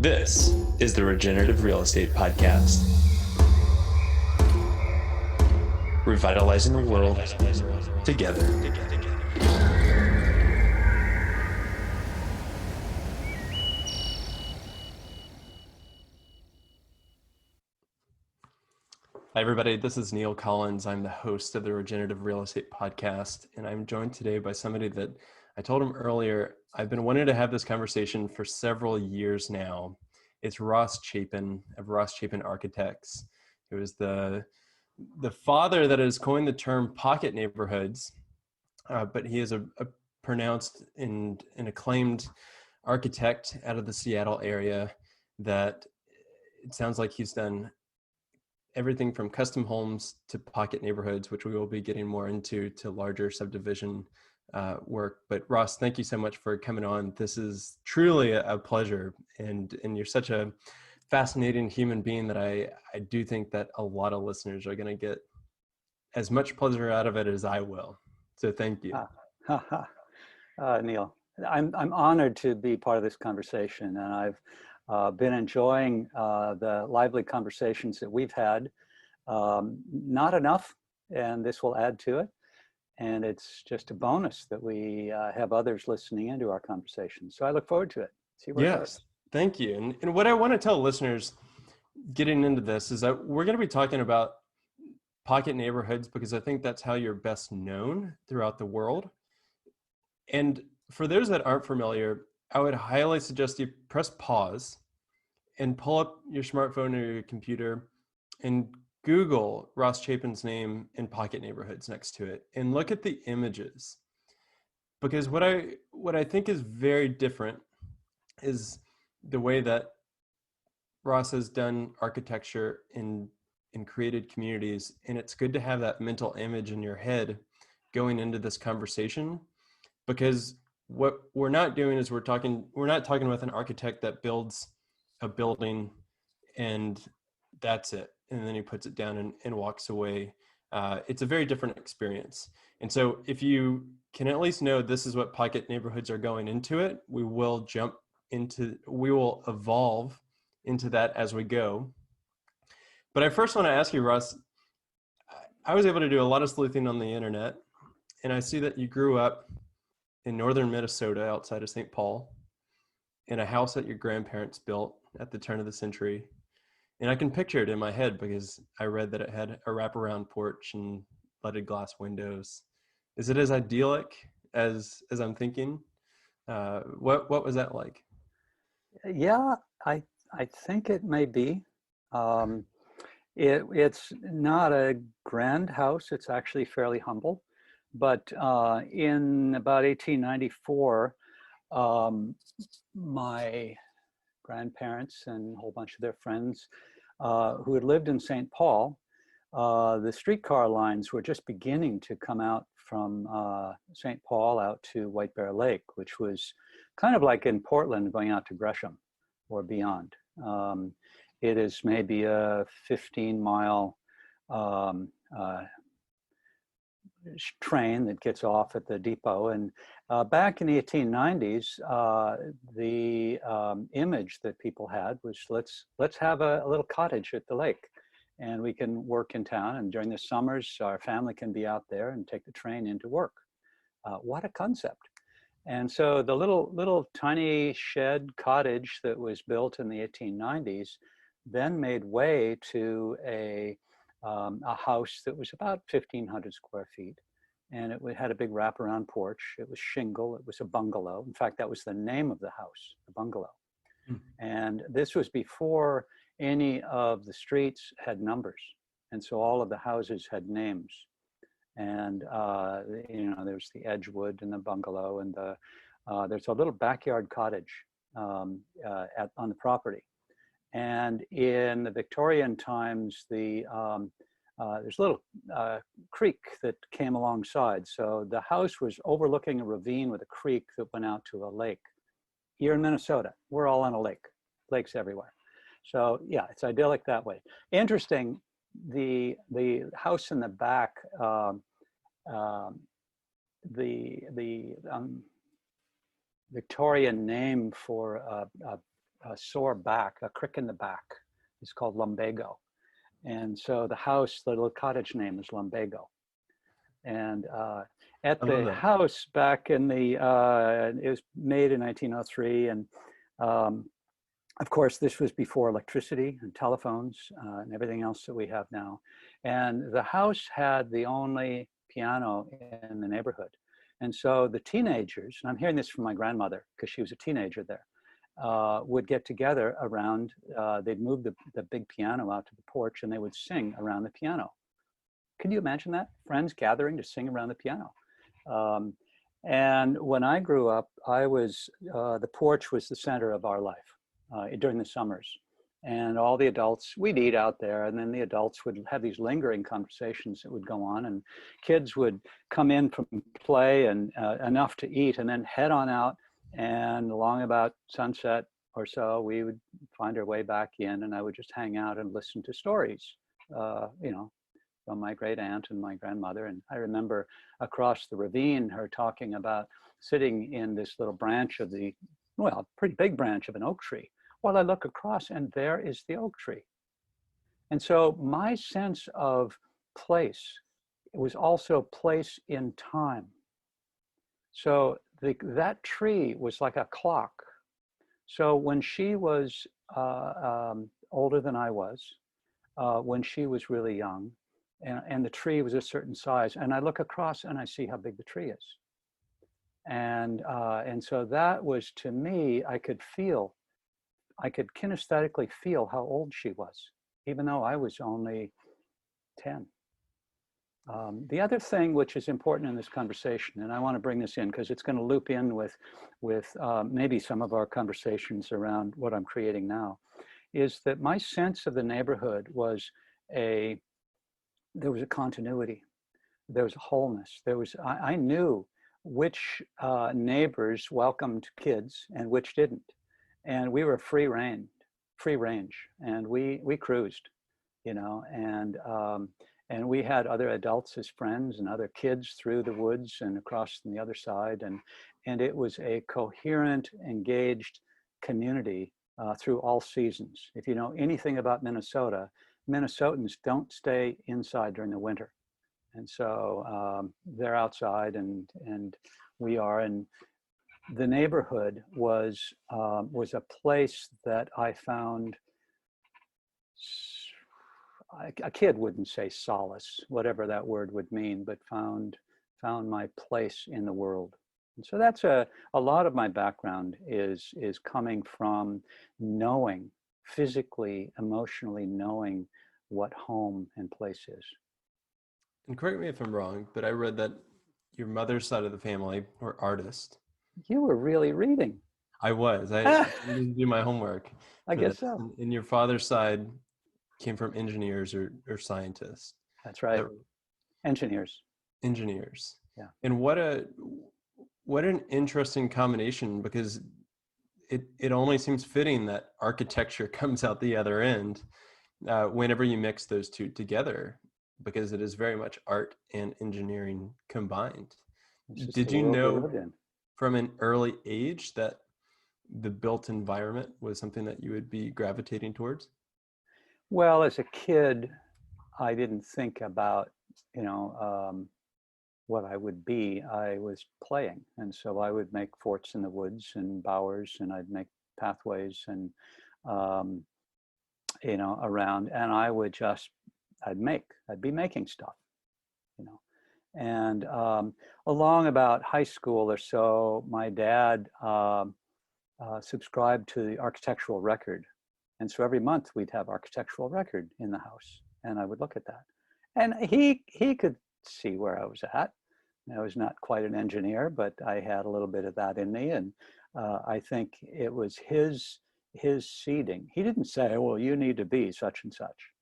This is the Regenerative Real Estate Podcast. Revitalizing the world together. Hi, everybody. This is Neil Collins. I'm the host of the Regenerative Real Estate Podcast, and I'm joined today by somebody that I told him earlier, I've been wanting to have this conversation for several years now. It's Ross Chapin of Ross Chapin Architects. It was the father that has coined the term pocket neighborhoods, but he is a pronounced and an acclaimed architect out of the Seattle area that it sounds like he's done everything from custom homes to pocket neighborhoods, which we will be getting more into, to larger subdivision work. But Ross, thank you so much for coming on. This is truly a pleasure, and you're such a fascinating human being that I do think that a lot of listeners are going to get as much pleasure out of it as I will. So thank you. Neil, I'm honored to be part of this conversation, and I've been enjoying the lively conversations that we've had. Not enough, and this will add to it. And it's just a bonus that we have others listening into our conversation. So I look forward to it. See where it goes. Thank you. And what I want to tell listeners getting into this is that we're going to be talking about pocket neighborhoods because I think that's how you're best known throughout the world. And for those that aren't familiar, I would highly suggest you press pause and pull up your smartphone or your computer and Google Ross Chapin's name and pocket neighborhoods next to it and look at the images. Because what I think is very different is the way that Ross has done architecture and created communities. And it's good to have that mental image in your head going into this conversation, because what we're not doing is we're not talking with an architect that builds a building and that's it, and then he puts it down and walks away. It's a very different experience. And so if you can at least know this is what pocket neighborhoods are going into it, we will evolve into that as we go. But I first want to ask you, Russ, I was able to do a lot of sleuthing on the internet, and I see that you grew up in northern Minnesota outside of St. Paul in a house that your grandparents built at the turn of the century. And I can picture it in my head because I read that it had a wraparound porch and leaded glass windows. Is it as idyllic as I'm thinking? What was that like? Yeah, I think it may be. It's not a grand house. It's actually fairly humble. But in about 1894, my grandparents and a whole bunch of their friends who had lived in St. Paul, the streetcar lines were just beginning to come out from St. Paul out to White Bear Lake, which was kind of like in Portland going out to Gresham or beyond. It is maybe a 15-mile train that gets off at the depot. And back in the 1890s, the image that people had was let's have a little cottage at the lake, and we can work in town. And during the summers, our family can be out there and take the train into work. What a concept! And so the little tiny shed cottage that was built in the 1890s then made way to a house that was about 1,500 square feet. And it had a big wraparound porch. It was shingle. It was a bungalow. In fact, that was the name of the house, the bungalow. And this was before any of the streets had numbers. And so all of the houses had names. And, there's the Edgewood and the bungalow, and there's a little backyard cottage on the property. And in the Victorian times, there's a little creek that came alongside. So the house was overlooking a ravine with a creek that went out to a lake. Here in Minnesota, we're all on a lake, lakes everywhere. So yeah, it's idyllic that way. Interesting, the house in the back, the Victorian name for sore back, a crick in the back. It's called lumbago. And so the house, the little cottage name is Lumbago. And at I love the that. house back in the, it was made in 1903. And of course, this was before electricity and telephones and everything else that we have now. And the house had the only piano in the neighborhood. And so the teenagers, and I'm hearing this from my grandmother because she was a teenager there, would get together around, they'd move the big piano out to the porch and they would sing around the piano. Can you imagine that? Friends gathering to sing around the piano. And when I grew up, the porch was the center of our life during the summers. And all the adults, we'd eat out there, and then the adults would have these lingering conversations that would go on, and kids would come in from play and enough to eat, and then head on out, and along about sunset or so, we would find our way back in, and I would just hang out and listen to stories, from my great aunt and my grandmother. And I remember across the ravine, her talking about sitting in this little branch of pretty big branch of an oak tree. Well, I look across and there is the oak tree. And so my sense of place was also place in time. So that tree was like a clock. So when she was older than I was, when she was really young, and the tree was a certain size, and I look across and I see how big the tree is. And so that was, to me, I could kinesthetically feel how old she was, even though I was only 10. The other thing which is important in this conversation, and I want to bring this in because it's going to loop in with maybe some of our conversations around what I'm creating now, is that my sense of the neighborhood was there was a continuity, there was a wholeness. I knew which neighbors welcomed kids and which didn't. And we were free range, and we cruised, and we had other adults as friends and other kids through the woods and across on the other side, and it was a coherent, engaged community through all seasons. If you know anything about Minnesota, Minnesotans don't stay inside during the winter, and so they're outside, and we are. And the neighborhood was a place that I found, a kid wouldn't say solace, whatever that word would mean, but found my place in the world. And so that's a lot of my background is coming from knowing, physically, emotionally knowing what home and place is. And correct me if I'm wrong, but I read that your mother's side of the family were artists. You were really reading. I was. I didn't do my homework. I guess so. And your father's side came from engineers or scientists. That's right. Engineers. Engineers. Yeah. And what an interesting combination, because it only seems fitting that architecture comes out the other end whenever you mix those two together, because it is very much art and engineering combined. Did you know from an early age that the built environment was something that you would be gravitating towards? Well, as a kid, I didn't think about, what I would be. I was playing. And so I would make forts in the woods and bowers, and I'd make pathways and, around, and I'd be making stuff, And along about high school or so, my dad subscribed to the Architectural Record. And so every month we'd have Architectural Record in the house, and I would look at that. And he could see where I was at. I was not quite an engineer, but I had a little bit of that in me. And I think it was his seeding. He didn't say, well, you need to be such and such.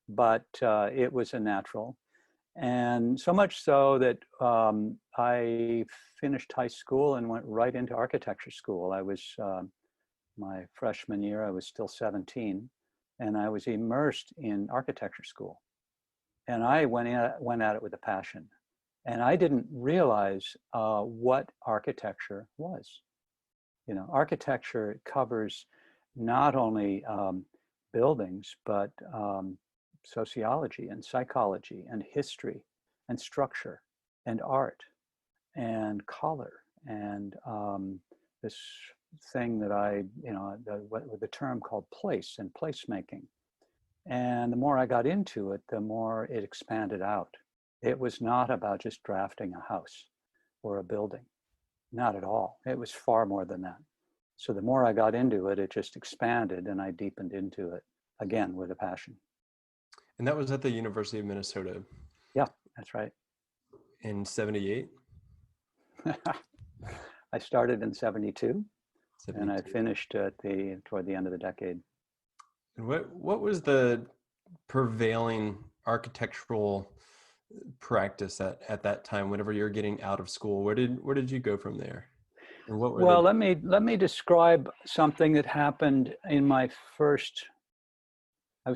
But it was a natural. And so much so that I finished high school and went right into architecture school. I was, my freshman year, I was still 17, and I was immersed in architecture school. And I went at it with a passion. And I didn't realize what architecture was. architecture covers not only buildings, but sociology and psychology and history and structure and art and color and this thing that the term called place and placemaking. And the more I got into it, the more it expanded out. It was not about just drafting a house or a building, not at all. It was far more than that. So the more I got into it, it just expanded, and I deepened into it again with a passion. And that was at the University of Minnesota. Yeah, that's right. In 78? I started in 72, 72. and I finished toward the end of the decade. And what was the prevailing architectural practice at that time, whenever you're getting out of school? Where did you go from there? And what were Well, let me describe something that happened in my first. I'm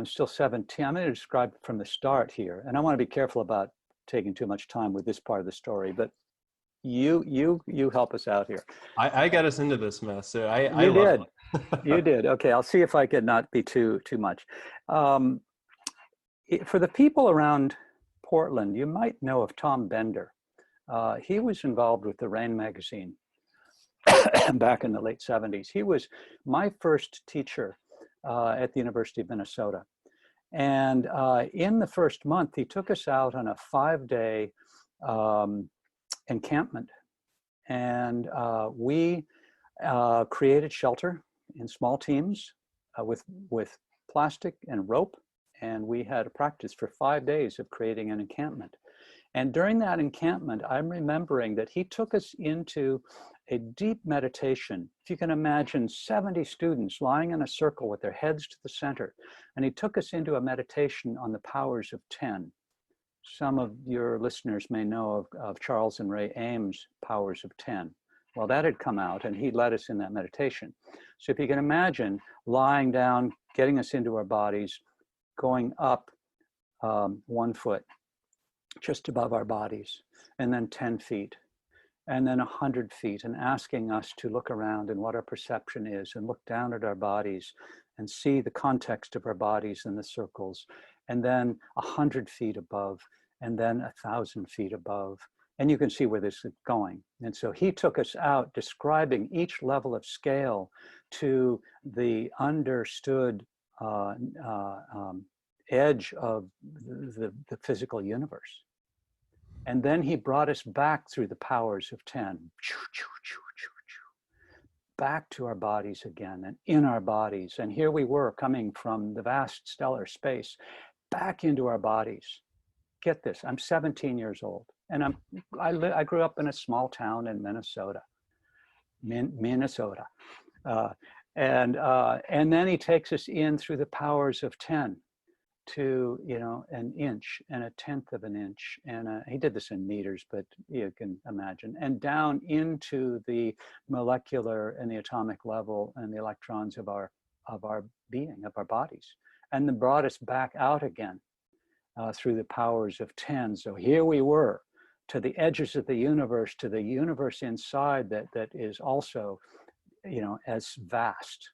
still 17. I'm going to describe from the start here, and I want to be careful about taking too much time with this part of the story. But you help us out here. I got us into this mess, so I You love did. it. You did. Okay, I'll see if I could not be too much. For the people around Portland, you might know of Tom Bender. He was involved with the Rain magazine back in the late 70s. He was my first teacher at the University of Minnesota. And in the first month, he took us out on a 5-day encampment. And we created shelter in small teams with plastic and rope. And we had a practice for 5 days of creating an encampment. And during that encampment, I'm remembering that he took us into a deep meditation. If you can imagine 70 students lying in a circle with their heads to the center. And he took us into a meditation on the powers of 10. Some of your listeners may know of Charles and Ray Ames' powers of 10. Well, that had come out, and he led us in that meditation. So if you can imagine lying down, getting us into our bodies, going up 1 foot, just above our bodies, and then 10 feet, and then 100 feet, and asking us to look around and what our perception is, and look down at our bodies and see the context of our bodies in the circles, and then 100 feet above, and then 1,000 feet above. And you can see where this is going. And so he took us out describing each level of scale to the understood edge of the physical universe. And then he brought us back through the powers of 10, back to our bodies again and in our bodies. And here we were coming from the vast stellar space back into our bodies. Get this, I'm 17 years old, and I grew up in a small town in Minnesota. And then he takes us in through the powers of 10 to an inch and 1/10 of an inch, and he did this in meters, but you can imagine, and down into the molecular and the atomic level and the electrons of our being, of our bodies, and then brought us back out again through the powers of 10. So here we were to the edges of the universe, to the universe inside that is also as vast,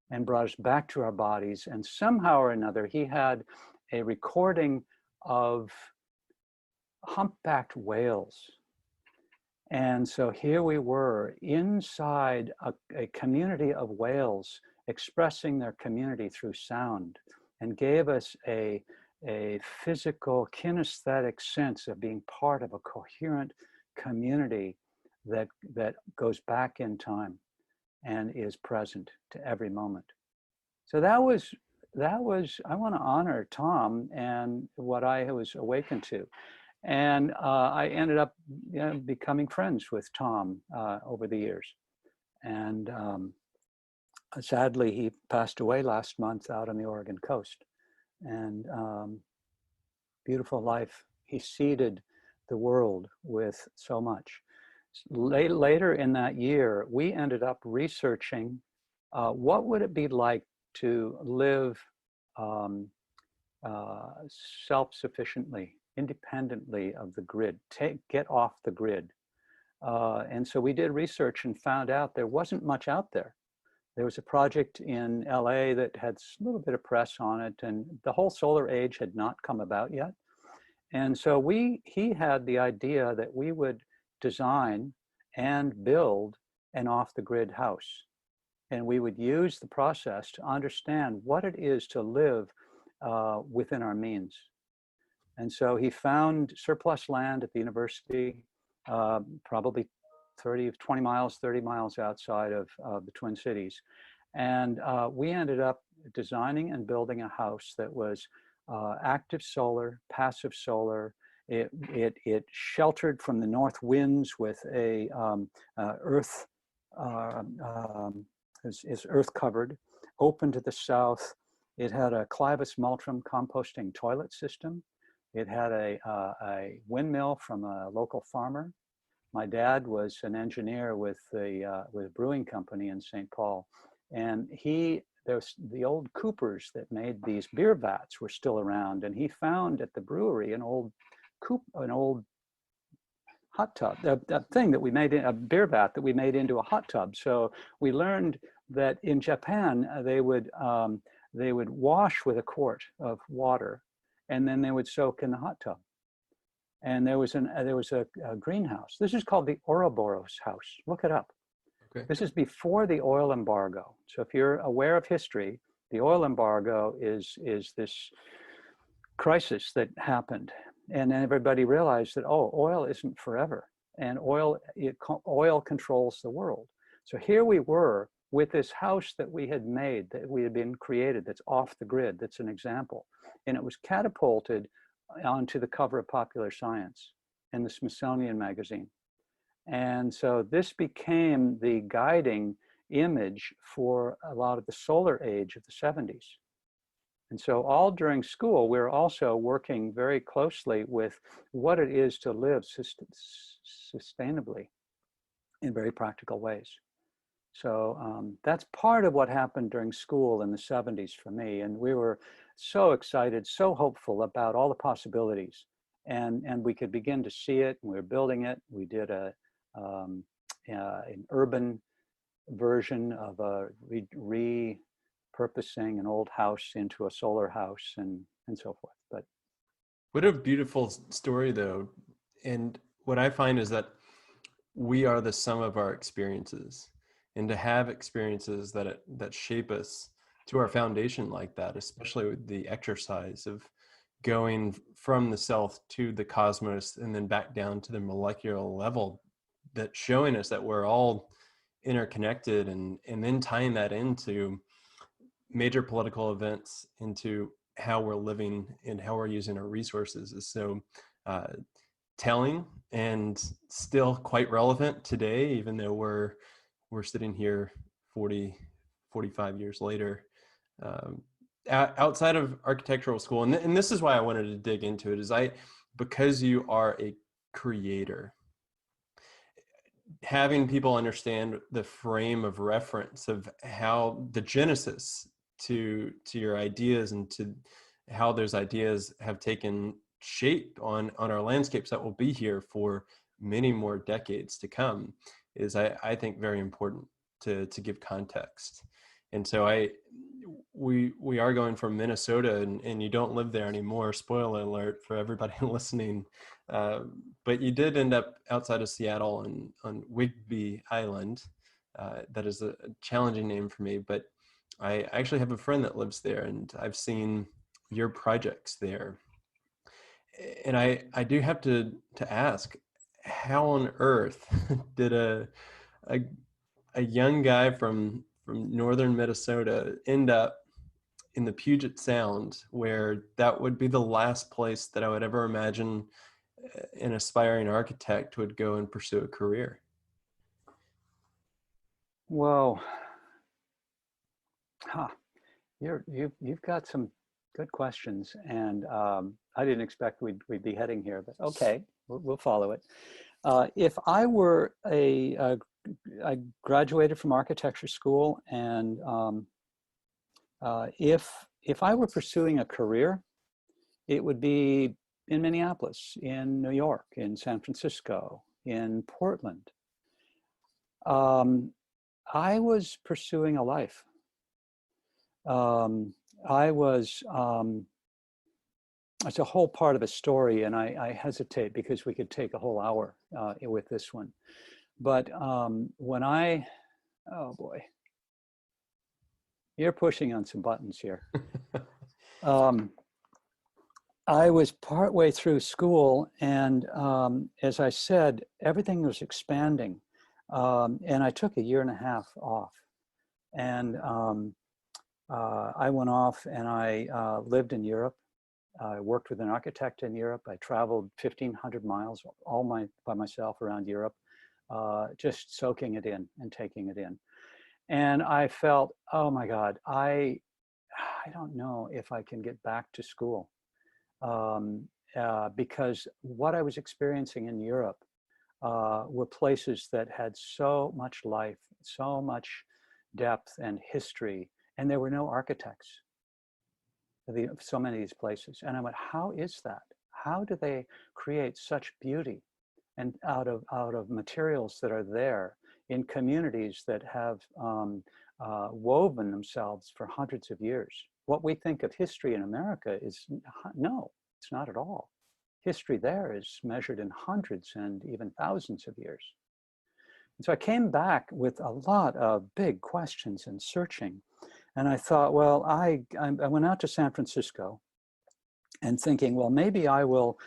and brought us back to our bodies. And somehow or another, he had a recording of humpbacked whales. And so here we were inside a community of whales expressing their community through sound, and gave us a physical, kinesthetic sense of being part of a coherent community that goes back in time and is present to every moment. So that was, I want to honor Tom and what I was awakened to. And I ended up becoming friends with Tom over the years. And sadly, he passed away last month out on the Oregon coast. And beautiful life. He seeded the world with so much. Later in that year, we ended up researching what would it be like to live self-sufficiently, independently of the grid, get off the grid. And so we did research and found out there wasn't much out there. There was a project in LA that had a little bit of press on it, and the whole solar age had not come about yet. And so he had the idea that we would design and build an off-the-grid house. And we would use the process to understand what it is to live within our means. And so he found surplus land at the university, probably 20 miles, 30 miles outside of the Twin Cities. And we ended up designing and building a house that was active solar, passive solar. It sheltered from the north winds with a earth, is earth covered, open to the south. It had a Clivus multrum composting toilet system. It had a windmill from a local farmer. My dad was an engineer with a brewing company in St. Paul, and there's the old coopers that made these beer vats were still around, and he found at the brewery an old hot tub, a thing that we made, a beer vat that we made into a hot tub. So we learned that in Japan they would wash with a quart of water, and then they would soak in the hot tub. And there was a greenhouse. This is called the Ouroboros house. Look it up. Okay. This is before the oil embargo. So if you're aware of history, the oil embargo is this crisis that happened. And then everybody realized that, oh, oil isn't forever. And oil controls the world. So here we were with this house that we had made, that we had been created, that's off the grid, that's an example. And it was catapulted onto the cover of Popular Science and the Smithsonian Magazine. And so this became the guiding image for a lot of the solar age of the 70s. And so all during school, we're also working very closely with what it is to live sustainably in very practical ways. So that's part of what happened during school in the 70s for me. And we were so excited, so hopeful about all the possibilities. And we could begin to see it, and we were building it. We did an urban version of repurposing an old house into a solar house and so forth. But what a beautiful story, though. And what I find is that we are the sum of our experiences. And to have experiences that shape us to our foundation like that, especially with the exercise of going from the self to the cosmos and then back down to the molecular level, that's showing us that we're all interconnected, and then tying that into major political events, into how we're living and how we're using our resources is so telling and still quite relevant today, even though we're sitting here 45 years later, outside of architectural school. And this is why I wanted to dig into it, because you are a creator, having people understand the frame of reference of how the genesis to your ideas and to how those ideas have taken shape on our landscapes that will be here for many more decades to come is, I think, very important to give context. And so we are going from Minnesota, and you don't live there anymore. Spoiler alert for everybody listening. But you did end up outside of Seattle on Whidbey Island. That is a challenging name for me, but I actually have a friend that lives there, and I've seen your projects there. And I do have to ask, how on earth did a young guy from northern Minnesota end up in the Puget Sound, where that would be the last place that I would ever imagine an aspiring architect would go and pursue a career? Well, you've got some good questions, and I didn't expect we'd be heading here, but okay, we'll follow it. If I were I graduated from architecture school, and if I were pursuing a career, it would be in Minneapolis, in New York, in San Francisco, in Portland, I was pursuing a life. I was, it's a whole part of a story, and I hesitate because we could take a whole hour with this one. But when oh boy, you're pushing on some buttons here. I was partway through school, and as I said, everything was expanding. And I took a year and a half off. And I went off and I lived in Europe. I worked with an architect in Europe. I traveled 1,500 miles by myself around Europe, just soaking it in and taking it in. And I felt, oh my God, I don't know if I can get back to school. Because what I was experiencing in Europe were places that had so much life, so much depth and history, and there were no architects. So many of these places. And I went, how is that? How do they create such beauty and out of materials that are there in communities that have woven themselves for hundreds of years? What we think of history in America is, no, it's not at all. History there is measured in hundreds and even thousands of years. And so I came back with a lot of big questions and searching. And I thought, well, I went out to San Francisco and thinking, well, maybe I will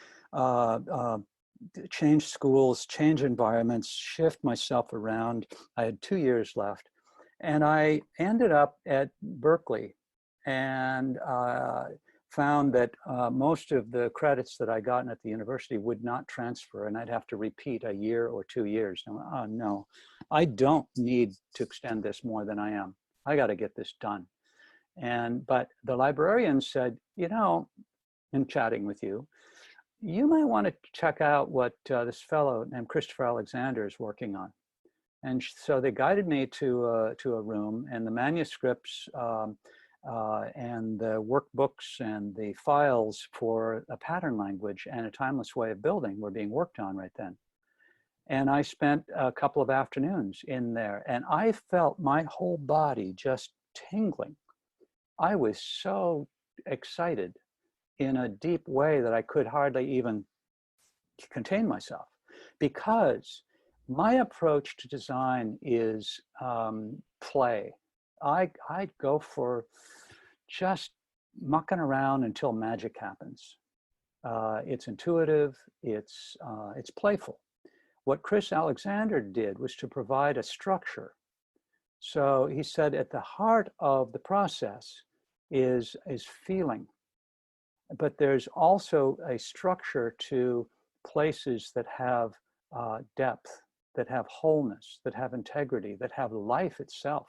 change schools, change environments, shift myself around. I had 2 years left. And I ended up at Berkeley and found that most of the credits that I gotten at the university would not transfer, and I'd have to repeat a year or 2 years. And oh no, I don't need to extend this more than I am. I got to get this done. But the librarian said, you know, in chatting with you, you might want to check out what this fellow named Christopher Alexander is working on. And so they guided me to a room, and the manuscripts and the workbooks and the files for a pattern language and a timeless way of building were being worked on right then. And I spent a couple of afternoons in there, and I felt my whole body just tingling. I was so excited in a deep way that I could hardly even contain myself, because my approach to design is play. I go for just mucking around until magic happens. It's intuitive, it's playful. What Chris Alexander did was to provide a structure. So he said at the heart of the process is feeling, but there's also a structure to places that have depth, that have wholeness, that have integrity, that have life itself.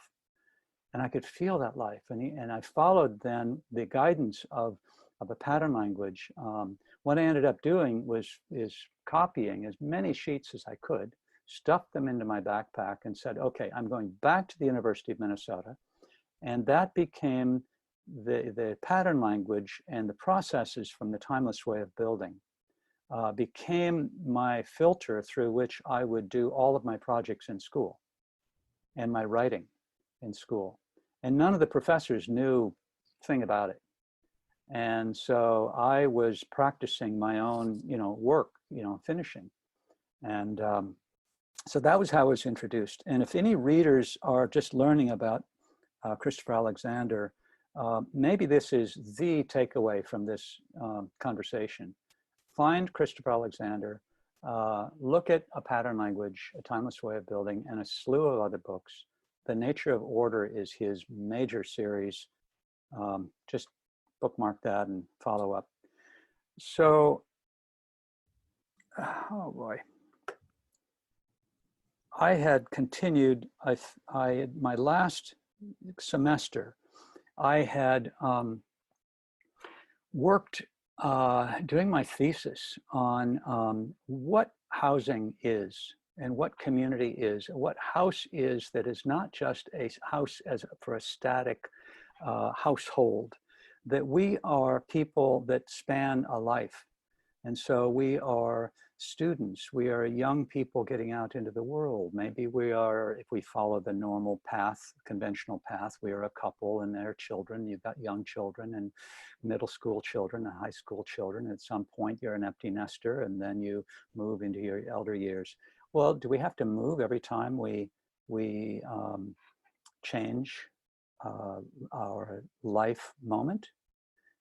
And I could feel that life. And I followed then the guidance of a pattern language. What I ended up doing is copying as many sheets as I could, stuffed them into my backpack and said, okay, I'm going back to the University of Minnesota. And that became the pattern language, and the processes from the timeless way of building became my filter through which I would do all of my projects in school and my writing in school. And none of the professors knew a thing about it. And so I was practicing my own, work, finishing. And so that was how I was introduced. And if any readers are just learning about Christopher Alexander, maybe this is the takeaway from this conversation. Find Christopher Alexander, look at A Pattern Language, A Timeless Way of Building, and a slew of other books. The Nature of Order is his major series. Just bookmark that and follow up. So, oh boy. I had continued, my last semester, I had worked doing my thesis on what housing is and what community is, what house is that is not just a house for a static household, that we are people that span a life. And so we are students. We are young people getting out into the world. Maybe we are, if we follow the normal path, conventional path, we are a couple and their children. You've got young children and middle school children and high school children. At some point, you're an empty nester, and then you move into your elder years. Well, do we have to move every time we change our life moment?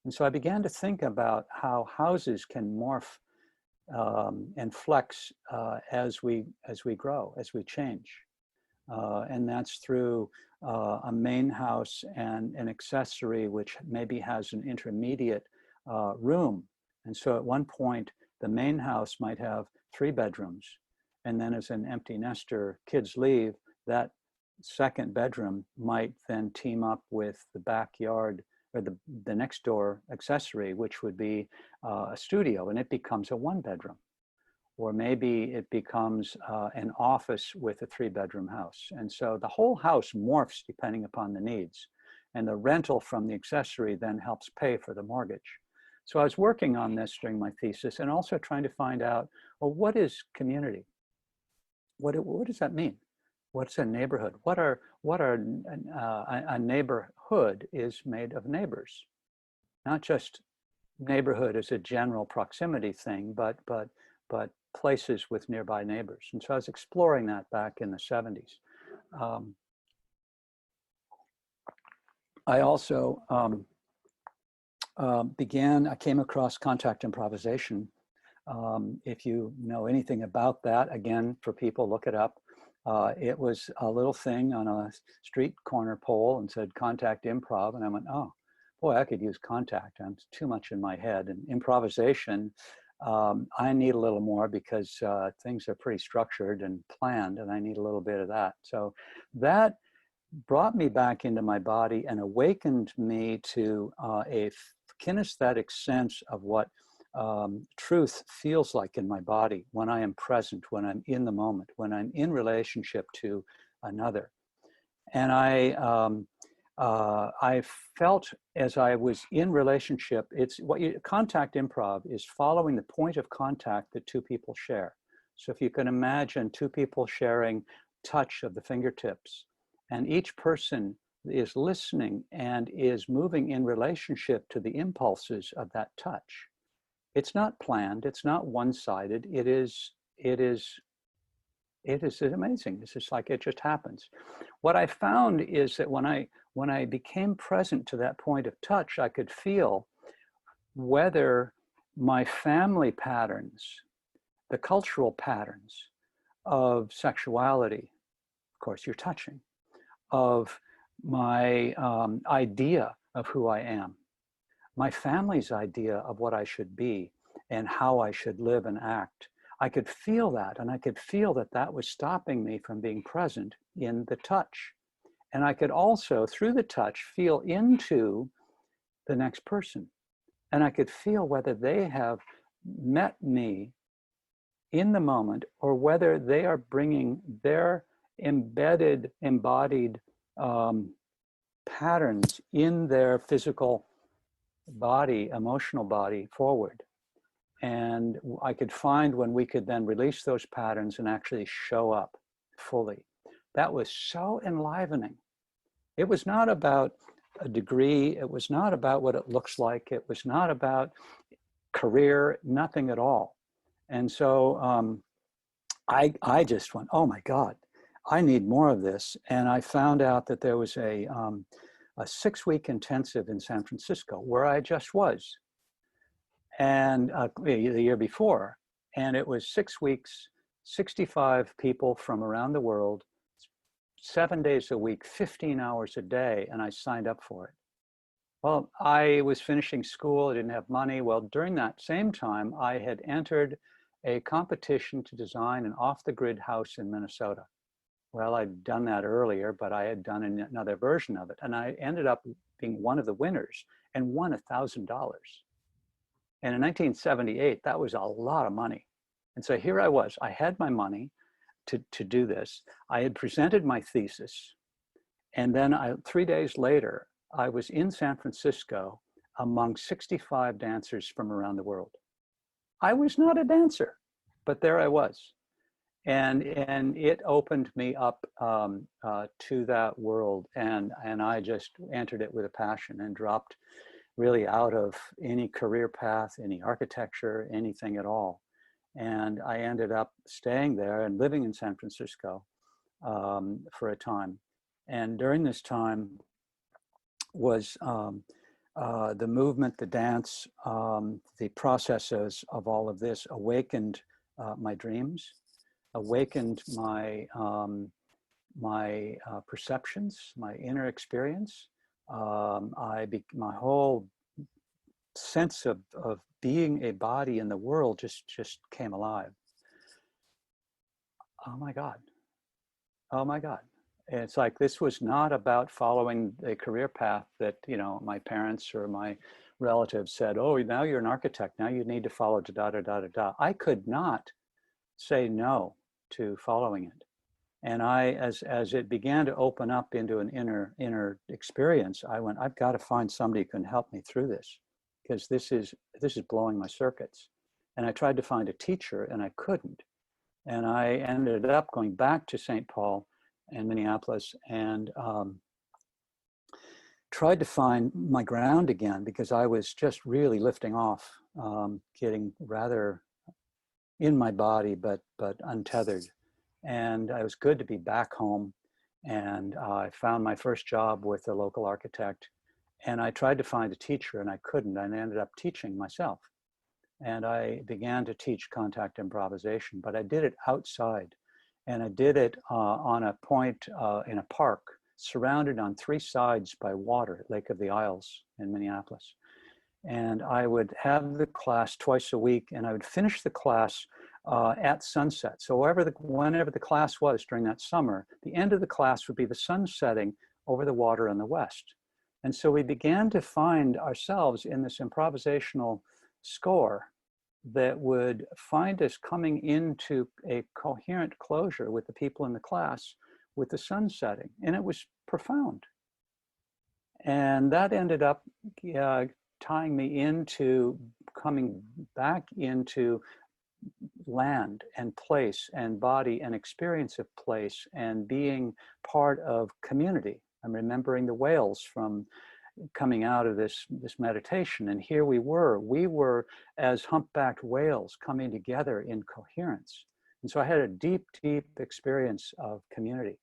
And so I began to think about how houses can morph and flex as we grow, as we change. And that's through a main house and an accessory which maybe has an intermediate room. And so at one point, the main house might have 3 bedrooms. And then as an empty nester, kids leave, that second bedroom might then team up with the backyard or the next door accessory, which would be a studio, and it becomes a 1-bedroom. Or maybe it becomes an office with a 3-bedroom house. And so the whole house morphs depending upon the needs. And the rental from the accessory then helps pay for the mortgage. So I was working on this during my thesis and also trying to find out, well, what is community? What does that mean? What's a neighborhood? A neighborhood is made of neighbors, not just neighborhood as a general proximity thing, but places with nearby neighbors. And so I was exploring that back in the 70s. I also I came across contact improvisation. If you know anything about that, again, for people, look it up. It was a little thing on a street corner pole and said contact improv. And I went, oh, boy, I could use contact. I'm too much in my head. And improvisation, I need a little more because things are pretty structured and planned, and I need a little bit of that. So that brought me back into my body and awakened me to a kinesthetic sense of what truth feels like in my body when I am present, when I'm in the moment, when I'm in relationship to another. And I felt as I was in relationship, contact improv is following the point of contact that 2 people share. So if you can imagine 2 people sharing touch of the fingertips, and each person is listening and is moving in relationship to the impulses of that touch. It's not planned. It's not one-sided. It is amazing. It's just like it just happens. What I found is that when I became present to that point of touch, I could feel whether my family patterns, the cultural patterns of sexuality, of course you're touching, of my idea of who I am, my family's idea of what I should be and how I should live and act. I could feel that, and I could feel that that was stopping me from being present in the touch. And I could also, through the touch, feel into the next person. And I could feel whether they have met me in the moment or whether they are bringing their embodied patterns in their physical body, emotional body forward. And I could find when we could then release those patterns and actually show up fully. That was so enlivening. It was not about a degree. It was not about what it looks like. It was not about career, nothing at all. And so I just went, oh my God, I need more of this. And I found out that there was a 6-week intensive in San Francisco where I just was. And the year before, and it was 6 weeks, 65 people from around the world, 7 days a week, 15 hours a day, and I signed up for it. Well, I was finishing school, I didn't have money. Well, during that same time, I had entered a competition to design an off-the-grid house in Minnesota. Well, I'd done that earlier, but I had done another version of it, and I ended up being one of the winners and won $1,000. And in 1978, that was a lot of money. And so here I was, I had my money to do this. I had presented my thesis. And then 3 days later, I was in San Francisco among 65 dancers from around the world. I was not a dancer, but there I was. And it opened me up to that world, and I just entered it with a passion and dropped really out of any career path, any architecture, anything at all. And I ended up staying there and living in San Francisco for a time. And during this time was the movement, the dance, the processes of all of this awakened my dreams, awakened my perceptions, my inner experience. My whole sense of being a body in the world just came alive. Oh my God. Oh my God. And it's like, this was not about following a career path that, you know, my parents or my relatives said, oh, now you're an architect, now you need to follow da da da da da. I could not say no to following it. And as it began to open up into an inner experience, I went, I've got to find somebody who can help me through this, because this is blowing my circuits. And I tried to find a teacher and I couldn't. And I ended up going back to St. Paul and Minneapolis and tried to find my ground again, because I was just really lifting off, getting rather in my body, but untethered. And it was good to be back home. And I found my first job with a local architect. And I tried to find a teacher and I couldn't. And I ended up teaching myself. And I began to teach contact improvisation, but I did it outside. And I did it on a point in a park, surrounded on 3 sides by water, Lake of the Isles in Minneapolis. And I would have the class twice a week, and I would finish the class at sunset. So whenever the class was during that summer, the end of the class would be the sun setting over the water in the west. And so we began to find ourselves in this improvisational score that would find us coming into a coherent closure with the people in the class with the sun setting. And it was profound. And that ended up tying me into coming back into land and place and body and experience of place and being part of community. I'm remembering the whales from coming out of this meditation, and here we were as humpbacked whales coming together in coherence. And so I had a deep experience of community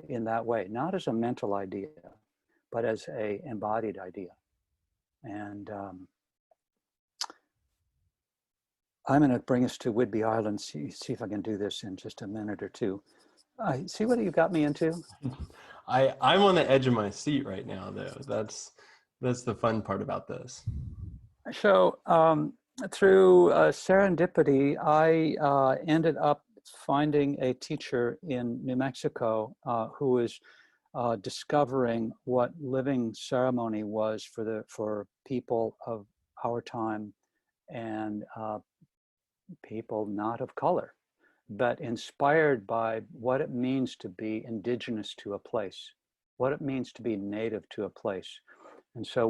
in that way, not as a mental idea, but as a embodied idea. And I'm going to bring us to Whidbey Island, see if I can do this in just a minute or two. See what you got me into? I'm on the edge of my seat right now, though. That's the fun part about this. So through serendipity, I ended up finding a teacher in New Mexico who was discovering what living ceremony was for people of our time and people not of color, but inspired by what it means to be indigenous to a place, what it means to be native to a place. And so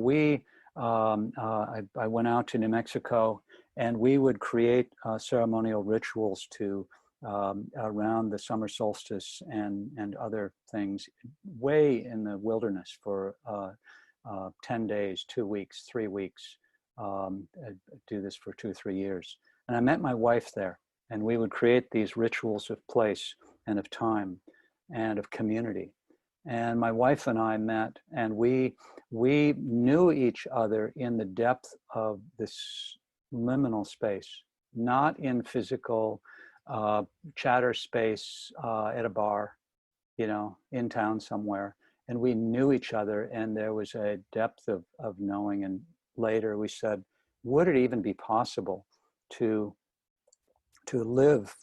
I went out to New Mexico, and we would create ceremonial rituals to around the summer solstice and other things way in the wilderness for 10 days, 2 weeks, 3 weeks, do this for 2 or 3 years. And I met my wife there, and we would create these rituals of place and of time and of community. And my wife and I met, and we knew each other in the depth of this liminal space, not in physical chatter space at a bar, in town somewhere. And we knew each other, and there was a depth of knowing. And later we said, would it even be possible to live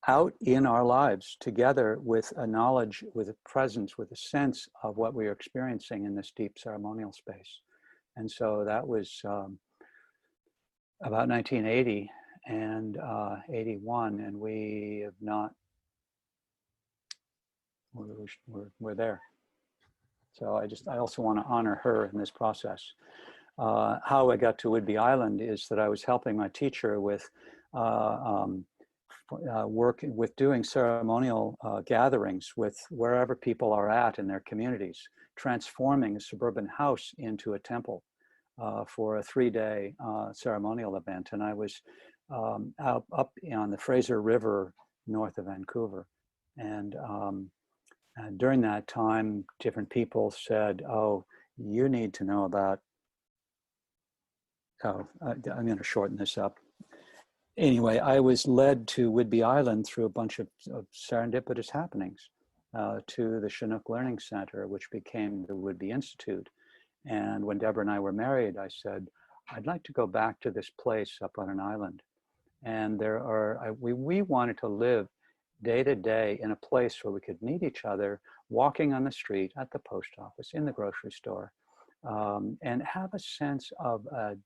out in our lives together with a knowledge, with a presence, with a sense of what we are experiencing in this deep ceremonial space? And so that was about 1980 and 81, and we have not, we're there. So I also want to honor her in this process. How I got to Whidbey Island is that I was helping my teacher with working with doing ceremonial gatherings with wherever people are at in their communities, transforming a suburban house into a temple for a 3-day ceremonial event. And I was up on the Fraser River north of Vancouver. And during that time, different people said, oh, you need to know about, I'm going to shorten this up. Anyway, I was led to Whidbey Island through a bunch of serendipitous happenings to the Chinook Learning Center, which became the Whidbey Institute. And when Deborah and I were married, I said, I'd like to go back to this place up on an island. And we wanted to live day to day in a place where we could meet each other, walking on the street, at the post office, in the grocery store, and have a sense of a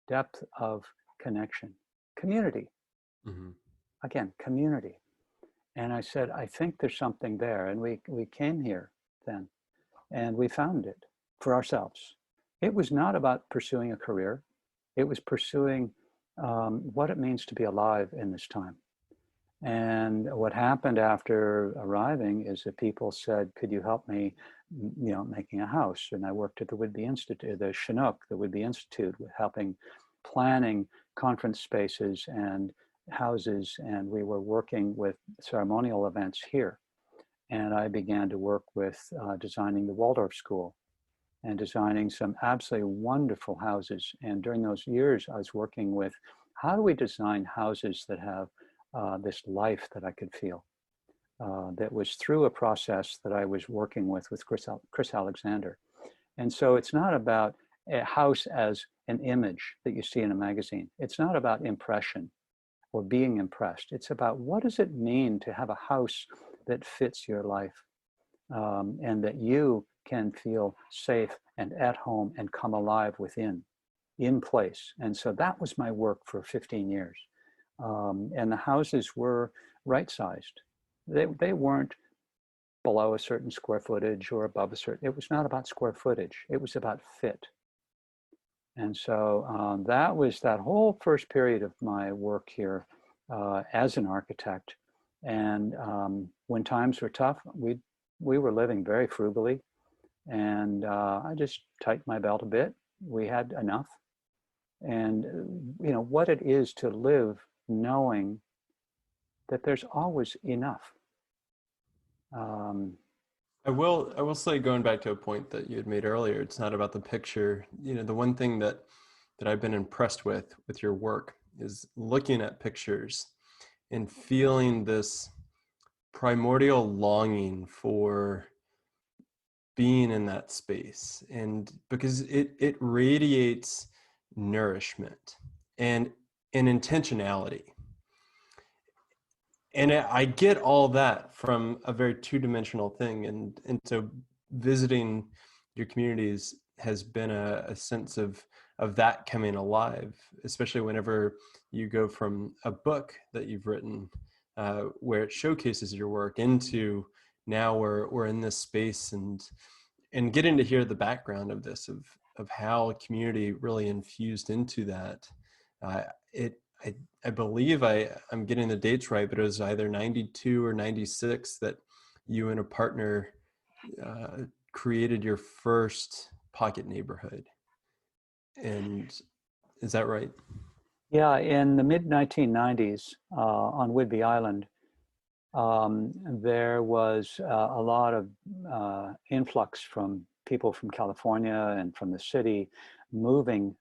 depth of connection, community. Mm-hmm. Again, community. And I said, I think there's something there. And we came here then, and we found it for ourselves. It was not about pursuing a career. It was pursuing what it means to be alive in this time. And what happened after arriving is that people said, could you help me, making a house? And I worked at the Whidbey Institute, the Chinook, the Whidbey Institute, with helping planning conference spaces and houses. And we were working with ceremonial events here. And I began to work with designing the Waldorf School and designing some absolutely wonderful houses. And during those years, I was working with how do we design houses that have this life that I could feel. That was through a process that I was working with Chris Alexander. And so it's not about a house as an image that you see in a magazine. It's not about impression or being impressed. It's about what does it mean to have a house that fits your life and that you can feel safe and at home and come alive within, in place. And so that was my work for 15 years. And the houses were right-sized. They weren't below a certain square footage or above a certain, it was not about square footage. It was about fit. And so that was that whole first period of my work here as an architect. And when times were tough, we were living very frugally. And I just tightened my belt a bit. We had enough. And what it is to live knowing that there's always enough. I will say, going back to a point that you had made earlier, it's not about the picture. The one thing that I've been impressed with your work is looking at pictures and feeling this primordial longing for being in that space, and because it radiates nourishment and intentionality. And I get all that from a very two-dimensional thing. And so visiting your communities has been a sense of that coming alive, especially whenever you go from a book that you've written where it showcases your work into now we're in this space and getting to hear the background of this, of how community really infused into that. I believe I'm getting the dates right, but it was either 92 or 96 that you and a partner created your first pocket neighborhood. And is that right? Yeah, in the mid 1990s on Whidbey Island, there was a lot of influx from people from California and from the city moving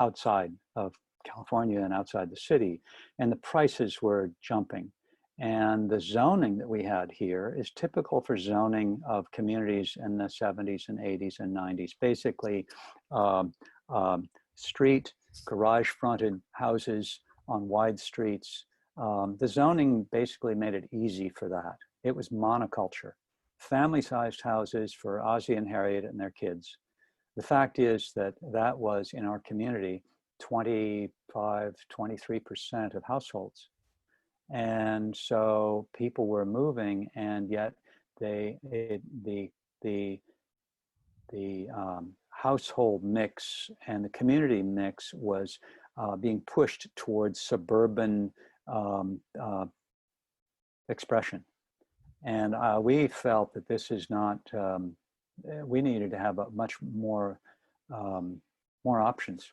outside of California and outside the city, and the prices were jumping. And the zoning that we had here is typical for zoning of communities in the 70s and 80s and 90s. Basically, street, garage-fronted houses on wide streets. The zoning basically made it easy for that. It was monoculture, family-sized houses for Ozzie and Harriet and their kids. The fact is that was in our community 25, 23% of households. And so people were moving, and yet the household mix and the community mix was being pushed towards suburban expression. And we felt that this is not, we needed to have a much more, more options.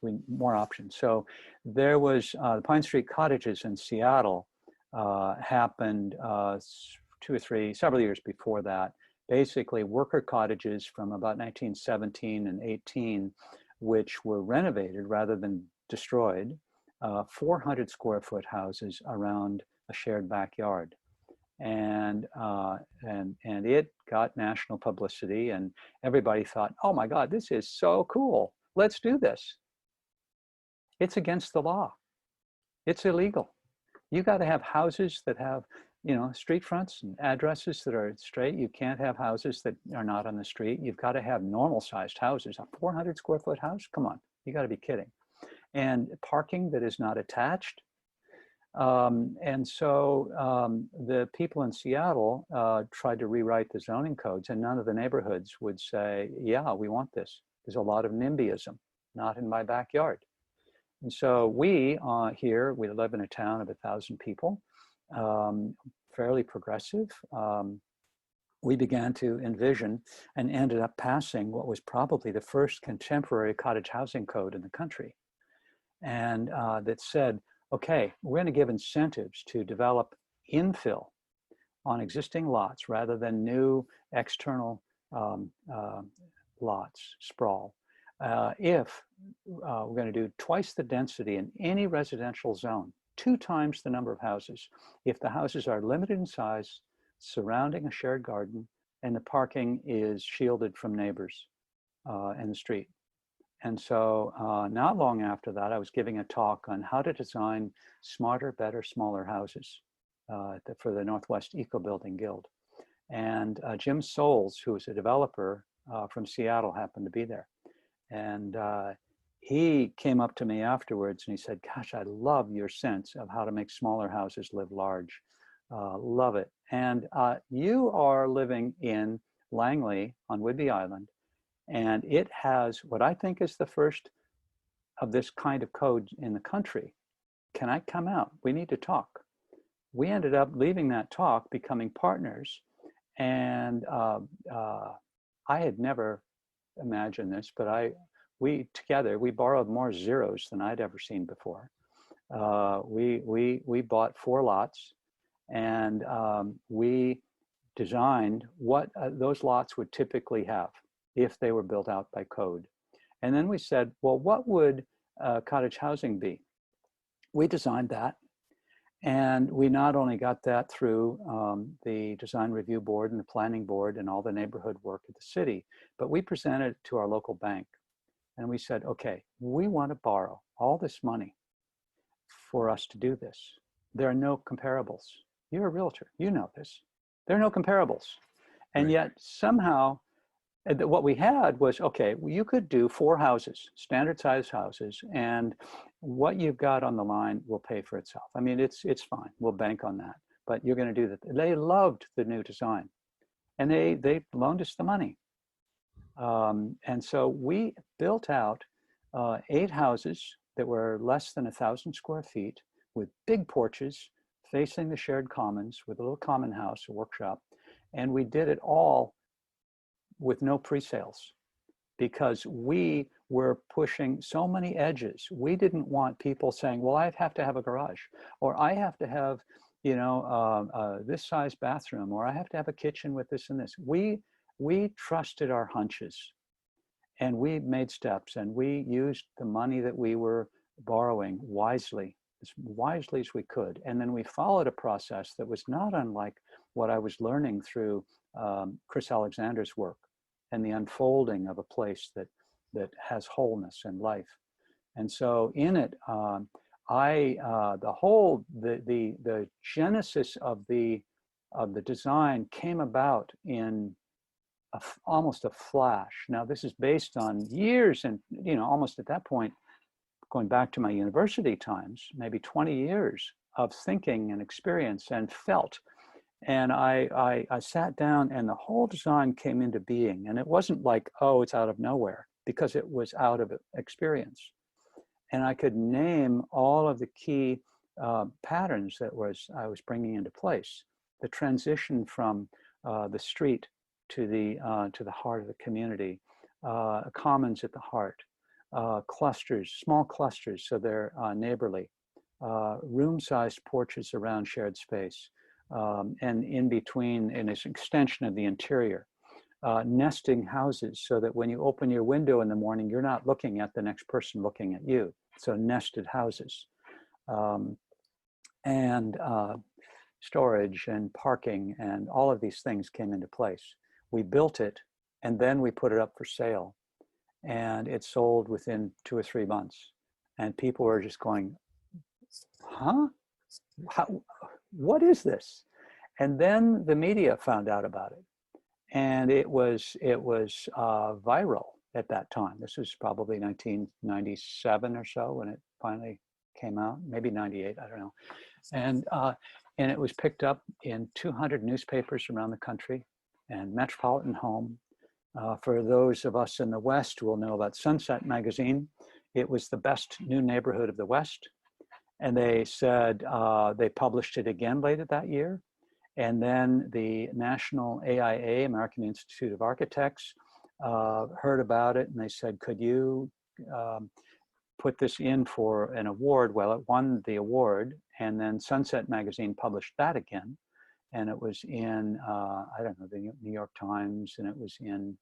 So there was the Pine Street Cottages in Seattle happened several years before that. Basically worker cottages from about 1917 and 18, which were renovated rather than destroyed, 400 square foot houses around a shared backyard. And it got national publicity, and everybody thought, oh my God, this is so cool. Let's do this. It's against the law. It's illegal. You got to have houses that have, you know, street fronts and addresses that are straight. You can't have houses that are not on the street. You've got to have normal sized houses. A 400 square foot house? Come on, you got to be kidding. And parking that is not attached. And so the people in Seattle tried to rewrite the zoning codes, and none of the neighborhoods would say, yeah, we want this. There's a lot of NIMBYism, not in my backyard. And so we here, we live in a town of 1,000 people, fairly progressive. We began to envision and ended up passing what was probably the first contemporary cottage housing code in the country. And that said, okay, we're going to give incentives to develop infill on existing lots rather than new external lots, sprawl. If we're going to do twice the density in any residential zone, 2 times the number of houses, if the houses are limited in size, surrounding a shared garden, and the parking is shielded from neighbors in the street. And so not long after that, I was giving a talk on how to design smarter, better, smaller houses for the Northwest Eco Building Guild. And Jim Soules, who was a developer from Seattle, happened to be there. And he came up to me afterwards and he said, gosh, I love your sense of how to make smaller houses live large. Love it. And you are living in Langley on Whidbey Island. And it has what I think is the first of this kind of code in the country. Can I come out? We need to talk. We ended up leaving that talk, becoming partners. And I had never imagined this, but we together, we borrowed more zeros than I'd ever seen before. We bought 4 lots, and we designed what those lots would typically have if they were built out by code. And then we said, well, what would cottage housing be? We designed that. And we not only got that through the design review board and the planning board and all the neighborhood work at the city, but we presented it to our local bank. And we said, okay, we want to borrow all this money for us to do this. There are no comparables. You're a realtor, you know this. There are no comparables. And Right. yet somehow, what we had was, okay, you could do 4 houses, standard size houses, and what you've got on the line will pay for itself. I mean, it's fine. We'll bank on that. But you're going to do that. They loved the new design, and they loaned us the money. And so we built out 8 houses that were less than 1,000 square feet with big porches facing the shared commons with a little common house, a workshop. And we did it all with no pre-sales because we were pushing so many edges. We didn't want people saying, well, I have to have a garage, or I have to have, you know, this size bathroom, or I have to have a kitchen with this and this. We trusted our hunches, and we made steps, and we used the money that we were borrowing wisely, as wisely as we could. And then we followed a process that was not unlike what I was learning through Chris Alexander's work and the unfolding of a place that has wholeness and life. And so in it, the genesis of the design came about in almost a flash. Now this is based on years, and you know, almost at that point, going back to my university times, maybe 20 years of thinking and experience and felt. And I sat down, and the whole design came into being. And it wasn't like, oh, it's out of nowhere, because it was out of experience. And I could name all of the key patterns that I was bringing into place. The transition from the street to the heart of the community, commons at the heart, clusters, small clusters, so they're neighborly, room-sized porches around shared space, and in between, in this extension of the interior. Nesting houses, so that when you open your window in the morning, you're not looking at the next person looking at you. So nested houses, and storage and parking and all of these things came into place. We built it, and then we put it up for sale, and it sold within 2 or 3 months. And people were just going, huh? What is this? And then the media found out about it. And it was viral at that time. This was probably 1997 or so when it finally came out, maybe 98, I don't know. And it was picked up in 200 newspapers around the country and Metropolitan Home. For those of us in the West who will know about Sunset Magazine, it was the best new neighborhood of the West. And they said, they published it again later that year. And then the National AIA, American Institute of Architects, heard about it, and they said, could you put this in for an award? Well, it won the award, and then Sunset Magazine published that again, and it was in, I don't know, the New York Times, and it was in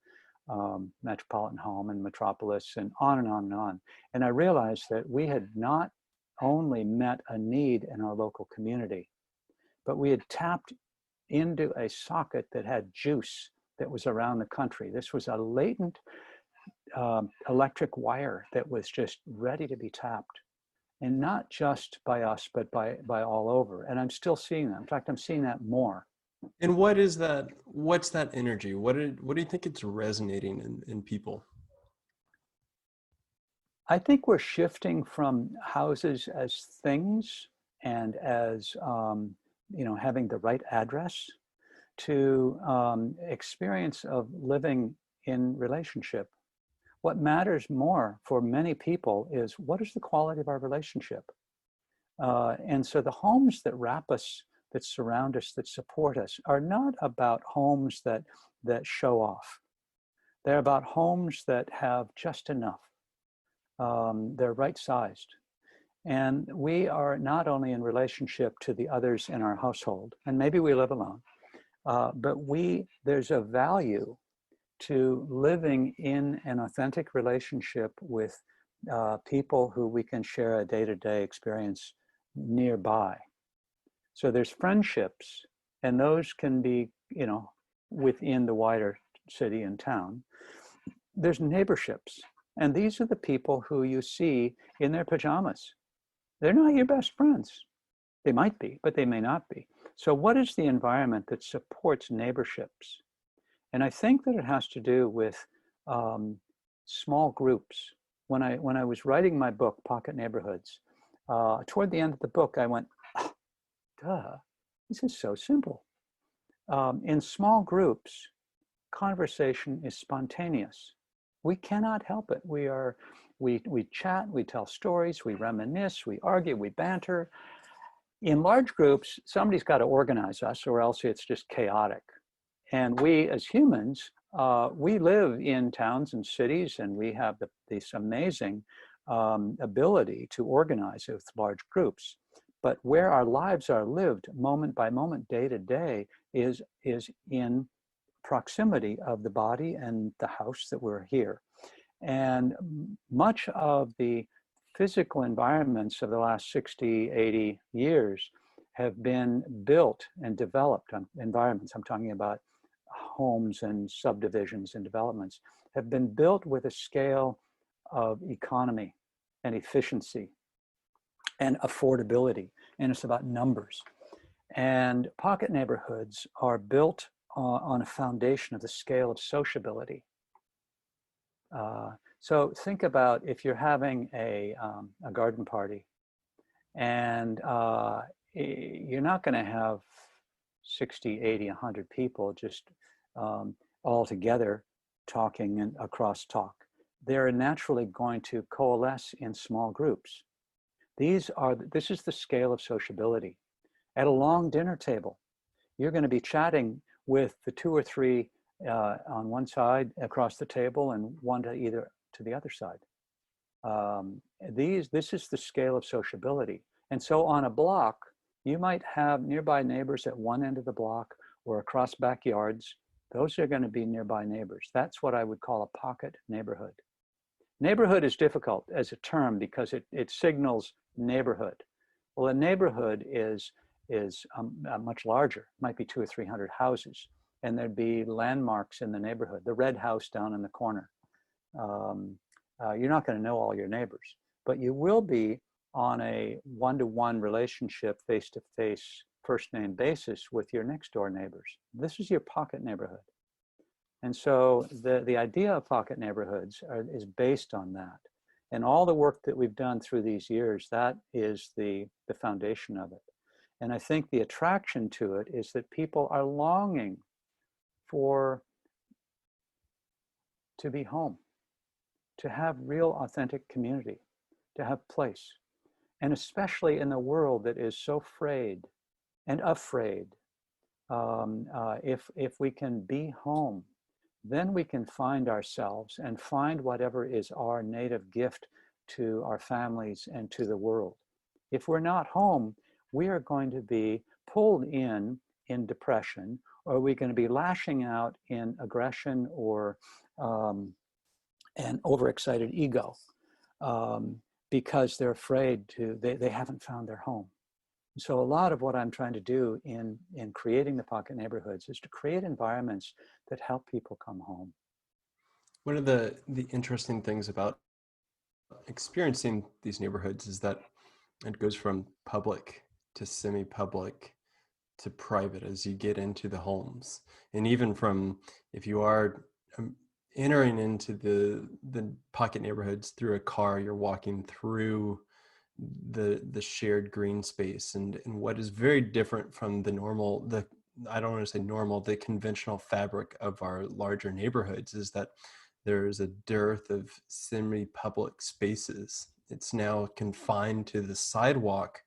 Metropolitan Home and Metropolis, and on and on and on. And I realized that we had not only met a need in our local community, but we had tapped into a socket that had juice that was around the country. This was a latent electric wire that was just ready to be tapped. And not just by us, but by all over. And I'm still seeing that. In fact, I'm seeing that more. And what is that? What's that energy? What do you think it's resonating in people? I think we're shifting from houses as things and as having the right address to experience of living in relationship. What matters more for many people is, what is the quality of our relationship? And so the homes that wrap us, that surround us, that support us, are not about homes that show off. They're about homes that have just enough. They're right-sized. And we are not only in relationship to the others in our household, and maybe we live alone, but there's a value to living in an authentic relationship with people who we can share a day-to-day experience nearby. So there's friendships, and those can be, within the wider city and town. There's neighborships, and these are the people who you see in their pajamas. They're not your best friends. They might be, but they may not be. So what is the environment that supports neighborships? And I think that it has to do with small groups. When I was writing my book, Pocket Neighborhoods, toward the end of the book, I went, oh, duh, this is so simple. In small groups, conversation is spontaneous. We cannot help it. We chat, we tell stories, we reminisce, we argue, we banter. In large groups, somebody's got to organize us, or else it's just chaotic. And we as humans, we live in towns and cities, and we have this amazing ability to organize with large groups. But where our lives are lived moment by moment, day to day, is in proximity of the body and the house that we're here. And much of the physical environments of the last 60, 80 years have been built and developed on environments. I'm talking about homes and subdivisions and developments, have been built with a scale of economy and efficiency and affordability. And it's about numbers. And pocket neighborhoods are built on a foundation of the scale of sociability. So think about if you're having a garden party, and you're not going to have 60, 80, 100 people just all together talking and across talk. they're naturally going to coalesce in small groups. This is the scale of sociability. At a long dinner table, you're going to be chatting with the two or three on one side across the table and one to the other side. This is the scale of sociability. And so on a block, you might have nearby neighbors at one end of the block or across backyards. Those are going to be nearby neighbors. That's what I would call a pocket neighborhood. Neighborhood is difficult as a term because it signals neighborhood. Well, a neighborhood is much larger, might be 200 or 300 houses, and there'd be landmarks in the neighborhood, the red house down in the corner. You're not going to know all your neighbors, but you will be on a one-to-one relationship, face-to-face, first-name basis with your next-door neighbors. This is your pocket neighborhood. And so the idea of pocket neighborhoods is based on that. And all the work that we've done through these years, that is the foundation of it. And I think the attraction to it is that people are longing to be home, to have real authentic community, to have place. And especially in the world that is so frayed and afraid, if we can be home, then we can find ourselves and find whatever is our native gift to our families and to the world. If we're not home, we are going to be pulled in depression, or we're going to be lashing out in aggression or an overexcited ego because they're afraid they haven't found their home. So a lot of what I'm trying to do in creating the pocket neighborhoods is to create environments that help people come home. One of the interesting things about experiencing these neighborhoods is that it goes from public to semi-public to private as you get into the homes. And even from, if you are entering into the pocket neighborhoods through a car, you're walking through the shared green space, and what is very different from the normal, I don't want to say normal, the conventional fabric of our larger neighborhoods is that there is a dearth of semi-public spaces. It's now confined to the sidewalk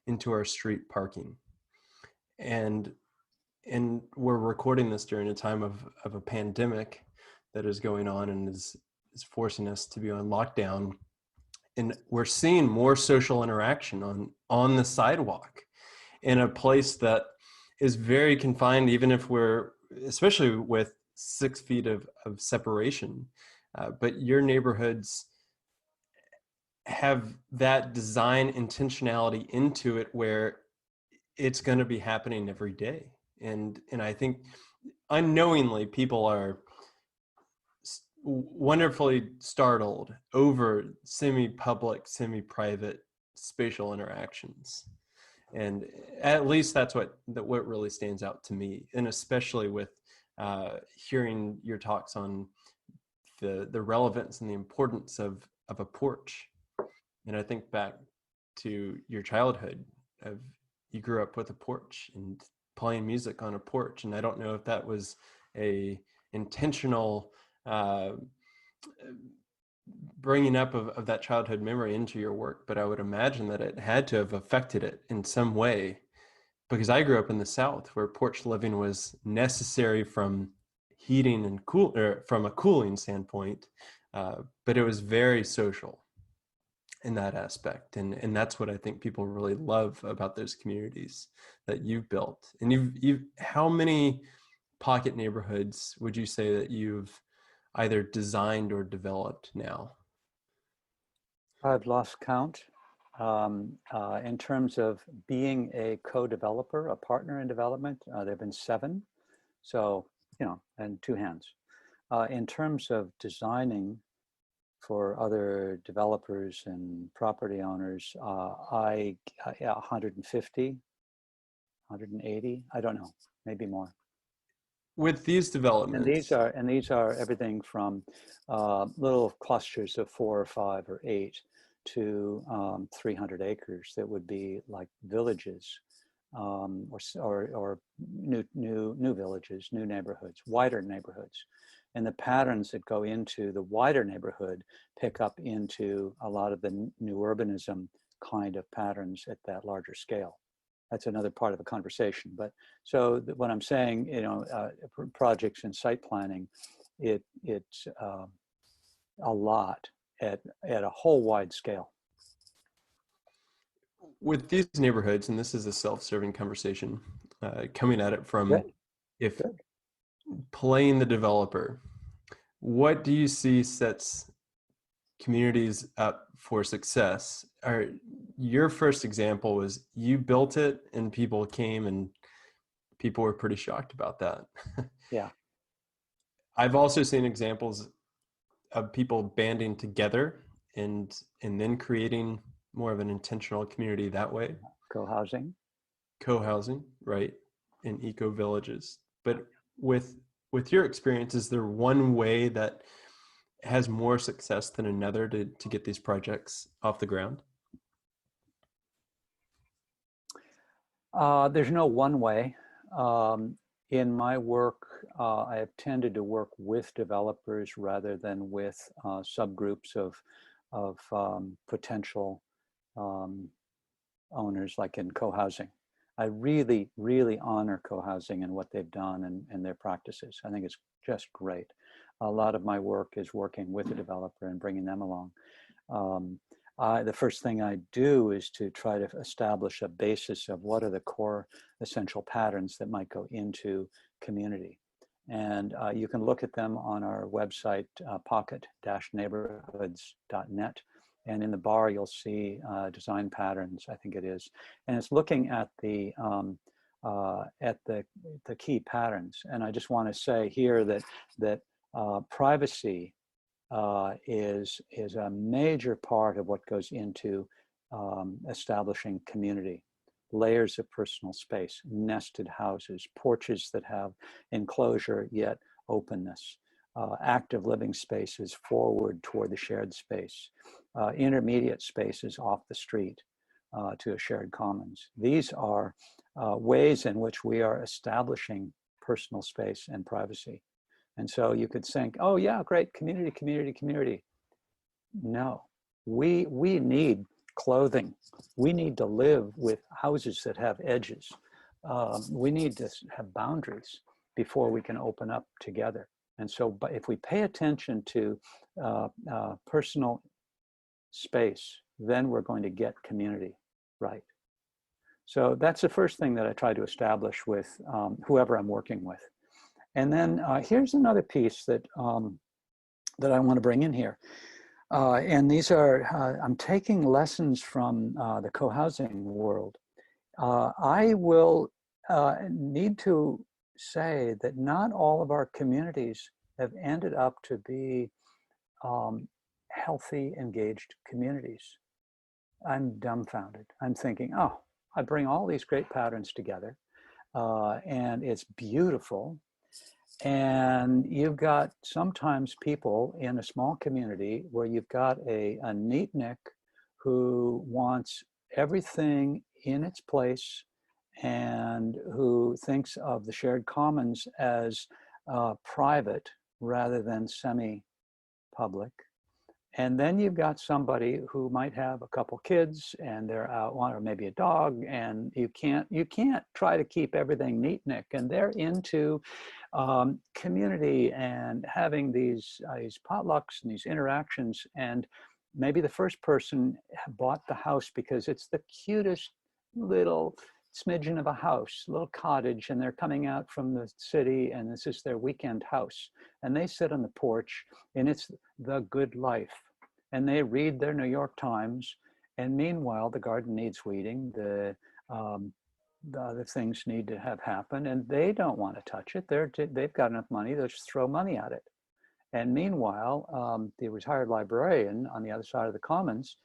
into our street parking. And we're recording this during a time of a pandemic that is going on and is forcing us to be on lockdown. And we're seeing more social interaction on the sidewalk in a place that is very confined, even if we're, especially with 6 feet of separation. But your neighborhoods have that design intentionality into it where it's going to be happening every day. And I think unknowingly people are wonderfully startled over semi-public, semi-private spatial interactions. And at least that's what really stands out to me. And especially with hearing your talks on the relevance and the importance of a porch. And I think back to your childhood of you grew up with a porch and playing music on a porch. And I don't know if that was a intentional bringing up of that childhood memory into your work, but I would imagine that it had to have affected it in some way, because I grew up in the South where porch living was necessary from heating and from a cooling standpoint, but it was very social in that aspect. And that's what I think people really love about those communities that you've built. And you've how many pocket neighborhoods would you say that you've either designed or developed now? I've lost count. In terms of being a co-developer, a partner in development, there have been 7. So, and 2 hands. In terms of designing for other developers and property owners, 150, 180, I don't know, maybe more. With these developments, and these are everything from little clusters of 4 or 5 or 8 to 300 acres that would be like villages, or new villages, new neighborhoods, wider neighborhoods. and the patterns that go into the wider neighborhood pick up into a lot of the new urbanism kind of patterns at that larger scale. That's another part of the conversation. But so what I'm saying, projects and site planning, it's a lot at a whole wide scale. With these neighborhoods, and this is a self-serving conversation, coming at it from Good. if Good. playing the developer, what do you see sets communities up for success? Your first example was you built it and people came and people were pretty shocked about that. Yeah. I've also seen examples of people banding together and then creating more of an intentional community that way. Co-housing. Co-housing, right, in eco villages. But with your experience, is there one way that has more success than another to get these projects off the ground? There's no one way. In my work, I have tended to work with developers rather than with subgroups of potential owners, like in co-housing. I really, really honor co-housing and what they've done and their practices. I think it's just great. A lot of my work is working with the developer and bringing them along. The first thing I do is to try to establish a basis of what are the core essential patterns that might go into community. And you can look at them on our website, pocket-neighborhoods.net. And in the bar, you'll see design patterns, I think it is. And it's looking at the key patterns. And I just want to say here that privacy is a major part of what goes into establishing community. Layers of personal space, nested houses, porches that have enclosure yet openness, active living spaces forward toward the shared space, intermediate spaces off the street to a shared commons. These are ways in which we are establishing personal space and privacy. And so you could think, oh yeah, great, community, community, community. No, we need clothing. We need to live with houses that have edges. We need to have boundaries before we can open up together. And so, but if we pay attention to personal space, then we're going to get community right. So that's the first thing that I try to establish with whoever I'm working with. And then here's another piece that that I want to bring in here. And these are, I'm taking lessons from the co-housing world. I will need to say that not all of our communities have ended up to be healthy, engaged communities. I'm dumbfounded. I'm thinking, oh, I bring all these great patterns together and it's beautiful. And you've got sometimes people in a small community where you've got a neatnik who wants everything in its place and who thinks of the shared commons as private rather than semi-public. And then you've got somebody who might have a couple kids and they're out, or maybe a dog, and you can't try to keep everything neatnik. And they're into community and having these potlucks and these interactions. And maybe the first person bought the house because it's the cutest little smidgen of a house, little cottage, and they're coming out from the city and this is their weekend house. And they sit on the porch and it's the good life. And they read their New York Times. And meanwhile, the garden needs weeding, the other things need to have happen, and they don't want to touch it. They've got enough money, they'll just throw money at it. And meanwhile, the retired librarian on the other side of the commons,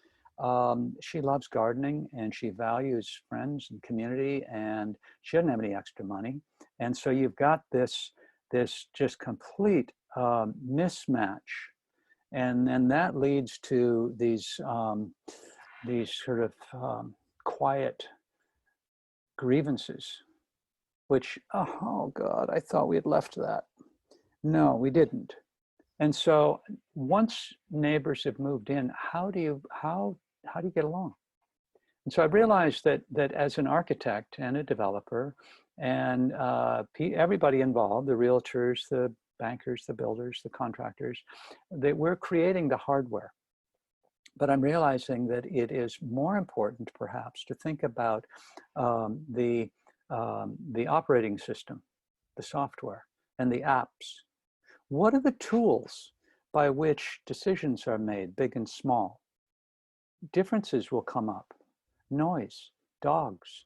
she loves gardening and she values friends and community, and she doesn't have any extra money. And so you've got this just complete mismatch. And then that leads to these sort of quiet grievances, which, oh God, I thought we had left that. No, we didn't. And so once neighbors have moved in, how do you get along? And so I realized that as an architect and a developer, and everybody involved, the realtors, the bankers, the builders, the contractors, that we're creating the hardware. But I'm realizing that it is more important, perhaps, to think about the operating system, the software, and the apps. What are the tools by which decisions are made, big and small? Differences will come up. Noise, dogs,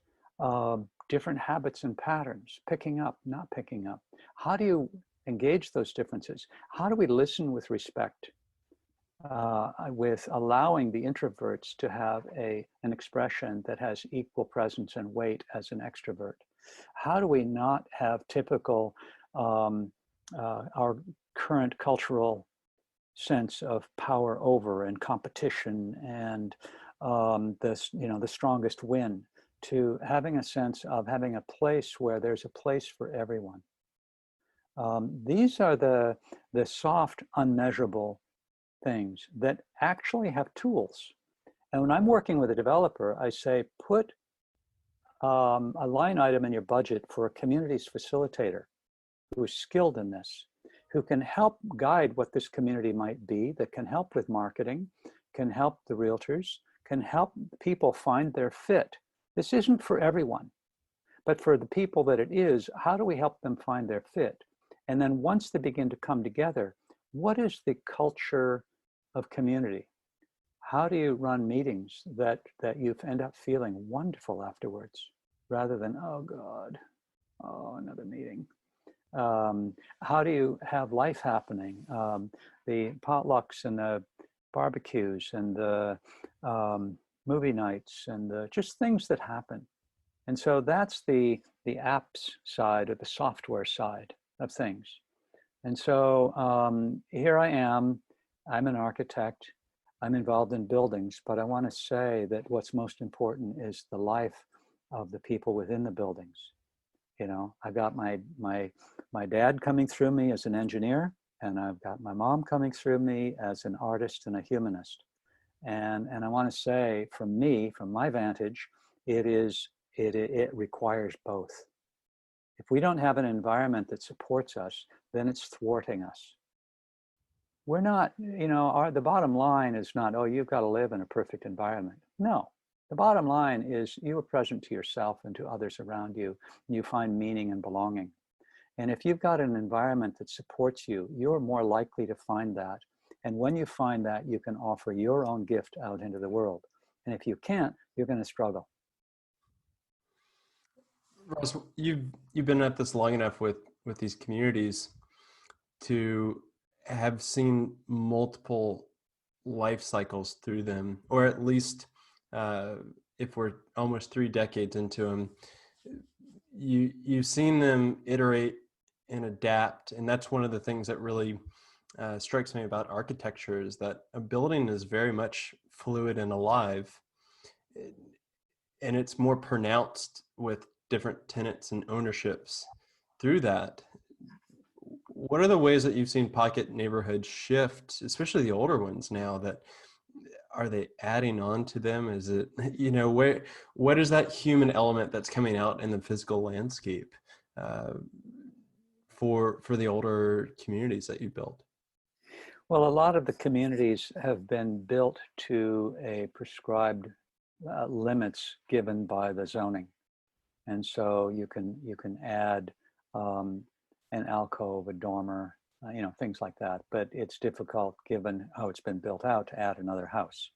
different habits and patterns, picking up, not picking up. How do you engage those differences? How do we listen with respect, with allowing the introverts to have an expression that has equal presence and weight as an extrovert? How do we not have typical, our current cultural sense of power over and competition and the strongest win, to having a sense of having a place where there's a place for everyone. These are the soft, unmeasurable things that actually have tools. And when I'm working with a developer, I say, put a line item in your budget for a communities facilitator who is skilled in this, who can help guide what this community might be, that can help with marketing, can help the realtors, can help people find their fit. This isn't for everyone, but for the people that it is, how do we help them find their fit? And then once they begin to come together, what is the culture of community? How do you run meetings that you end up feeling wonderful afterwards, rather than, oh God, oh, another meeting? How do you have life happening? The potlucks and the barbecues and the movie nights and just things that happen. And so that's the apps side or the software side of things. And so here I am, I'm an architect, I'm involved in buildings, but I want to say that what's most important is the life of the people within the buildings. You know, I've got my dad coming through me as an engineer, and I've got my mom coming through me as an artist and a humanist. And I want to say, from me, from my vantage, it requires both. If we don't have an environment that supports us, then it's thwarting us. We're not, the bottom line is not, oh, you've got to live in a perfect environment. No. The bottom line is you are present to yourself and to others around you, and you find meaning and belonging. And if you've got an environment that supports you, you're more likely to find that. And when you find that, you can offer your own gift out into the world. And if you can't, you're going to struggle. Ross, you've been at this long enough with these communities to have seen multiple life cycles through them, or at least if we're almost 3 decades into them, you've seen them iterate and adapt. And that's one of the things that really strikes me about architecture, is that a building is very much fluid and alive, and it's more pronounced with different tenants and ownerships through that. What are the ways that you've seen pocket neighborhoods shift, especially the older ones now? That are they adding on to them? Is it, what is that human element that's coming out in the physical landscape for the older communities that you built? Well, a lot of the communities have been built to a prescribed limits given by the zoning. And so you can add an alcove, a dormer, things like that. But it's difficult, given how it's been built out, to add another house.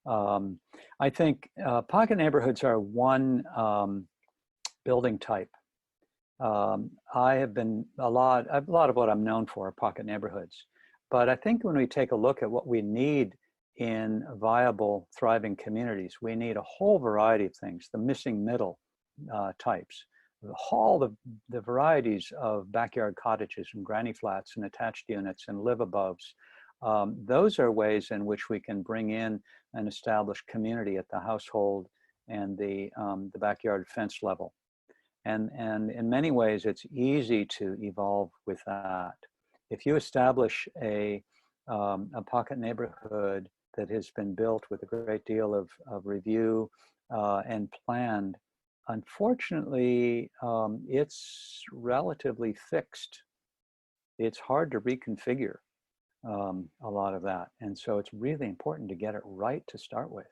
I think pocket neighborhoods are one building type. I have been a lot of what I'm known for are pocket neighborhoods. But I think when we take a look at what we need in viable, thriving communities, we need a whole variety of things. The missing middle types, all the varieties of backyard cottages and granny flats and attached units and live-above. Those are ways in which we can bring in an established community at the household and the backyard fence level. And in many ways, it's easy to evolve with that. If you establish a pocket neighborhood that has been built with a great deal of review and planned, unfortunately, it's relatively fixed. It's hard to reconfigure a lot of that. And so it's really important to get it right to start with.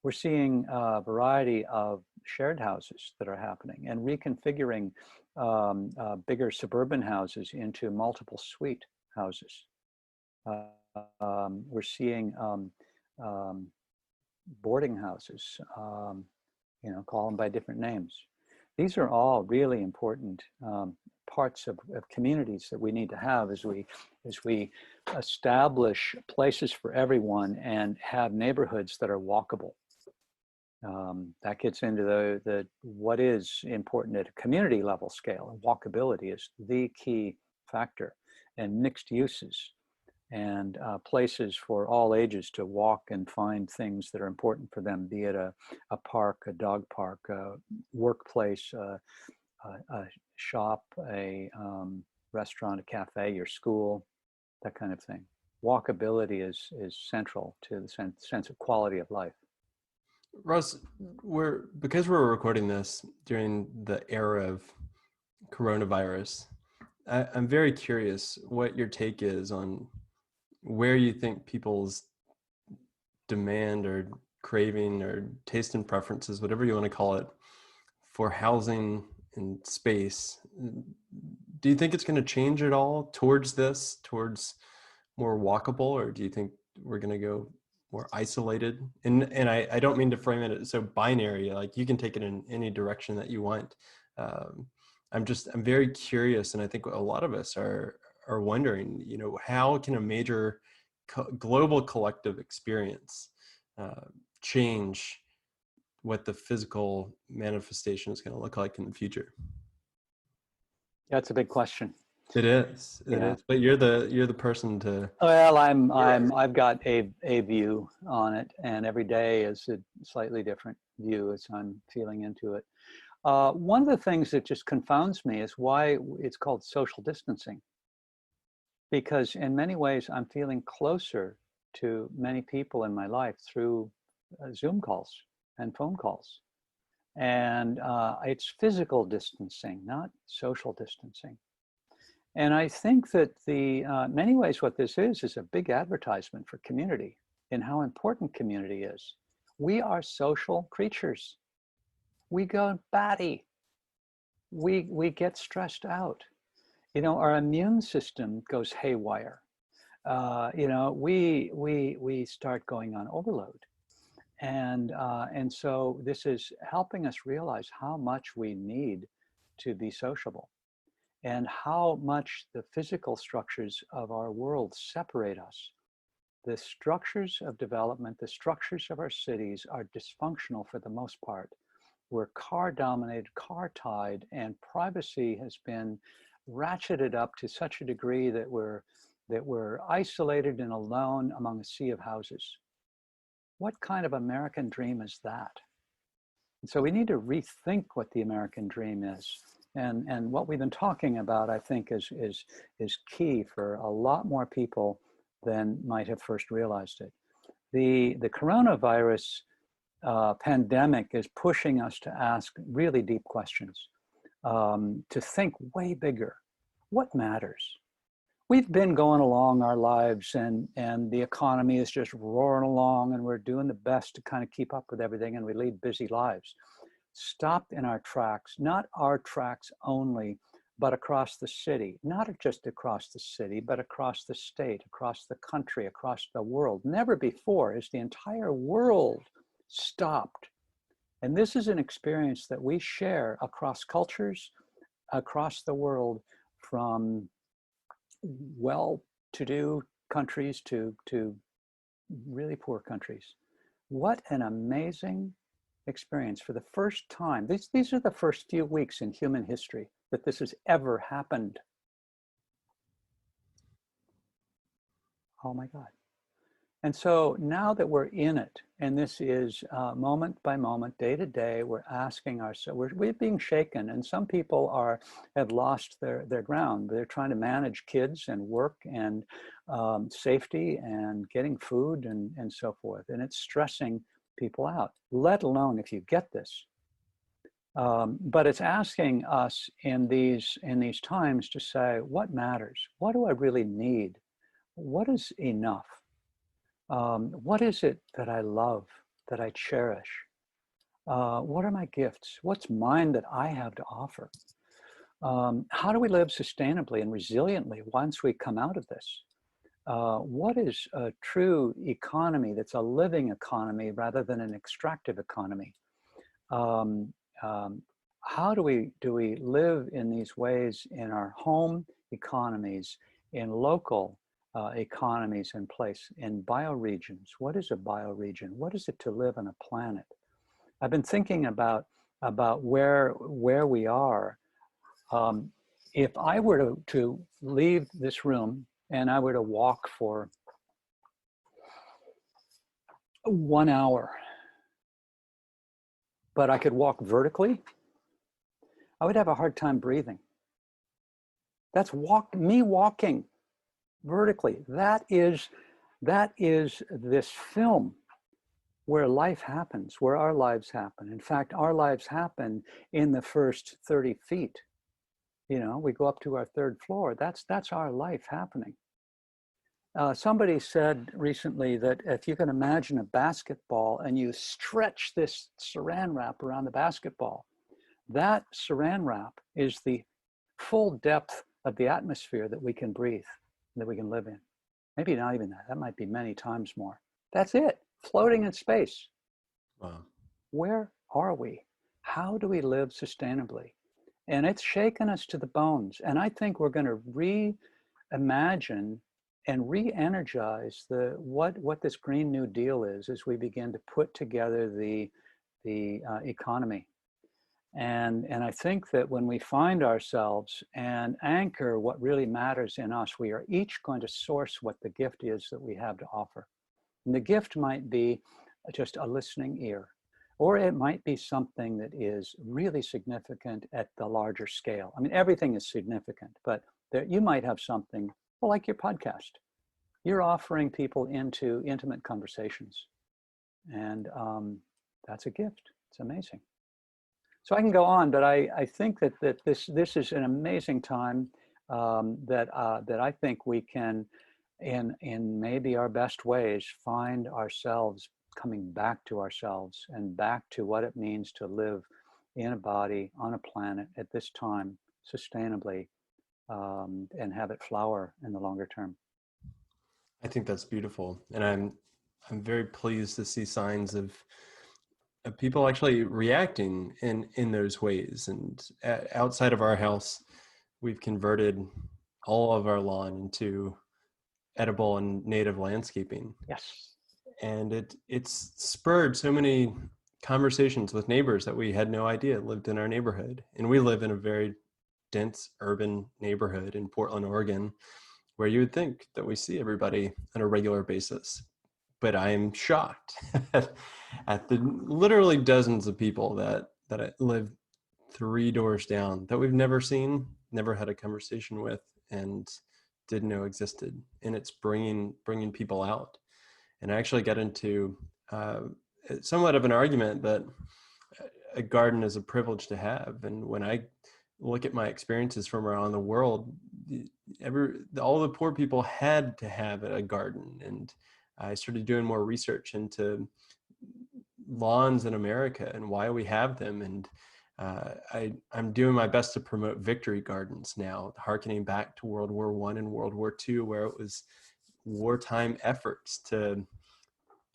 We're seeing a variety of shared houses that are happening and reconfiguring bigger suburban houses into multiple suite houses. We're seeing boarding houses, call them by different names. These are all really important parts of communities that we need to have as we establish places for everyone and have neighborhoods that are walkable. That gets into the what is important at a community level scale. And walkability is the key factor, and mixed uses and places for all ages to walk and find things that are important for them, be it a park, a dog park, a workplace, a shop, a restaurant, a cafe, your school, that kind of thing. Walkability is central to the sense of quality of life. Ross, because we're recording this during the era of coronavirus, I'm very curious what your take is on where you think people's demand or craving or taste and preferences, whatever you want to call it, for housing and space. Do you think it's going to change at all towards more walkable, or do you think we're going to go more isolated? And I don't mean to frame it so binary, like you can take it in any direction that you want. I'm very curious, and I think a lot of us are wondering, how can a major global collective experience change what the physical manifestation is going to look like in the future? That's a big question. It is. It is. But you're the person to. Well, I've got a view on it, and every day is a slightly different view as I'm feeling into it. One of the things that just confounds me is why it's called social distancing. Because in many ways, I'm feeling closer to many people in my life through Zoom calls and phone calls. And it's physical distancing, not social distancing. And I think that many ways what this is a big advertisement for community and how important community is. We are social creatures. We go batty. We get stressed out. Our immune system goes haywire. We start going on overload. And so this is helping us realize how much we need to be sociable and how much the physical structures of our world separate us. The structures of development, the structures of our cities are dysfunctional for the most part. We're car-dominated, car-tied, and privacy has been ratcheted up to such a degree that we're isolated and alone among a sea of houses. What kind of American dream is that? And so we need to rethink what the American dream is. And what we've been talking about, I think, is key for a lot more people than might have first realized it. The coronavirus pandemic is pushing us to ask really deep questions, to think way bigger. What matters? We've been going along our lives and the economy is just roaring along and we're doing the best to kind of keep up with everything and we lead busy lives. Stopped in our tracks, not our tracks only, but across the city, not just across the city, but across the state, across the country, across the world. Never before has the entire world stopped. And this is an experience that we share across cultures, across the world, from well-to-do countries to really poor countries. What an amazing experience. For the first time, these are the first few weeks in human history that this has ever happened. Oh my God. And so now that we're in it, and this is moment by moment, day to day, we're asking ourselves, we're being shaken, and some people have lost their ground. They're trying to manage kids and work and safety and getting food and so forth. And it's stressing people out, let alone if you get this. But it's asking us in these times to say, what matters? What do I really need? What is enough? What is it that I love, that I cherish? What are my gifts? What's mine that I have to offer? How do we live sustainably and resiliently once we come out of this? What is a true economy that's a living economy rather than an extractive economy? How do we live in these ways in our home economies, in local economies in place, in bioregions? What is a bioregion? What is it to live on a planet? I've been thinking about where we are. If I were to leave this room and I were to walk for 1 hour, but I could walk vertically, I would have a hard time breathing. That's me walking vertically. That is this film where life happens, where our lives happen. In fact, our lives happen in the first 30 feet. You know, we go up to our 3rd floor. That's our life happening. Somebody said recently that if you can imagine a basketball and you stretch this saran wrap around the basketball, that saran wrap is the full depth of the atmosphere that we can breathe, that we can live in. Maybe not even that. That might be many times more. That's it, floating in space. Wow. Where are we? How do we live sustainably? And it's shaken us to the bones. And I think we're going to reimagine and re-energize what this Green New Deal is as we begin to put together the economy. And I think that when we find ourselves and anchor what really matters in us, we are each going to source what the gift is that we have to offer. And the gift might be just a listening ear, or it might be something that is really significant at the larger scale. I mean, everything is significant, but you might have something, well, like your podcast. You're offering people into intimate conversations. And that's a gift. It's amazing. So I can go on, but I think that this is an amazing time that I think we can, in maybe our best ways, find ourselves coming back to ourselves and back to what it means to live in a body on a planet at this time sustainably, and have it flower in the longer term. I think that's beautiful, and I'm very pleased to see signs of people actually reacting in those ways. And outside of our house, we've converted all of our lawn into edible and native landscaping. Yes. And it's spurred so many conversations with neighbors that we had no idea lived in our neighborhood. And we live in a very dense urban neighborhood in Portland, Oregon, where you would think that we see everybody on a regular basis. But I am shocked at the literally dozens of people that live 3 doors down that we've never seen, never had a conversation with, and didn't know existed. And it's bringing people out. And I actually got into somewhat of an argument that a garden is a privilege to have. And when I look at my experiences from around the world, all the poor people had to have a garden. And I started doing more research into lawns in America and why we have them. And I'm doing my best to promote victory gardens now, hearkening back to World War I and World War II, where it was wartime efforts to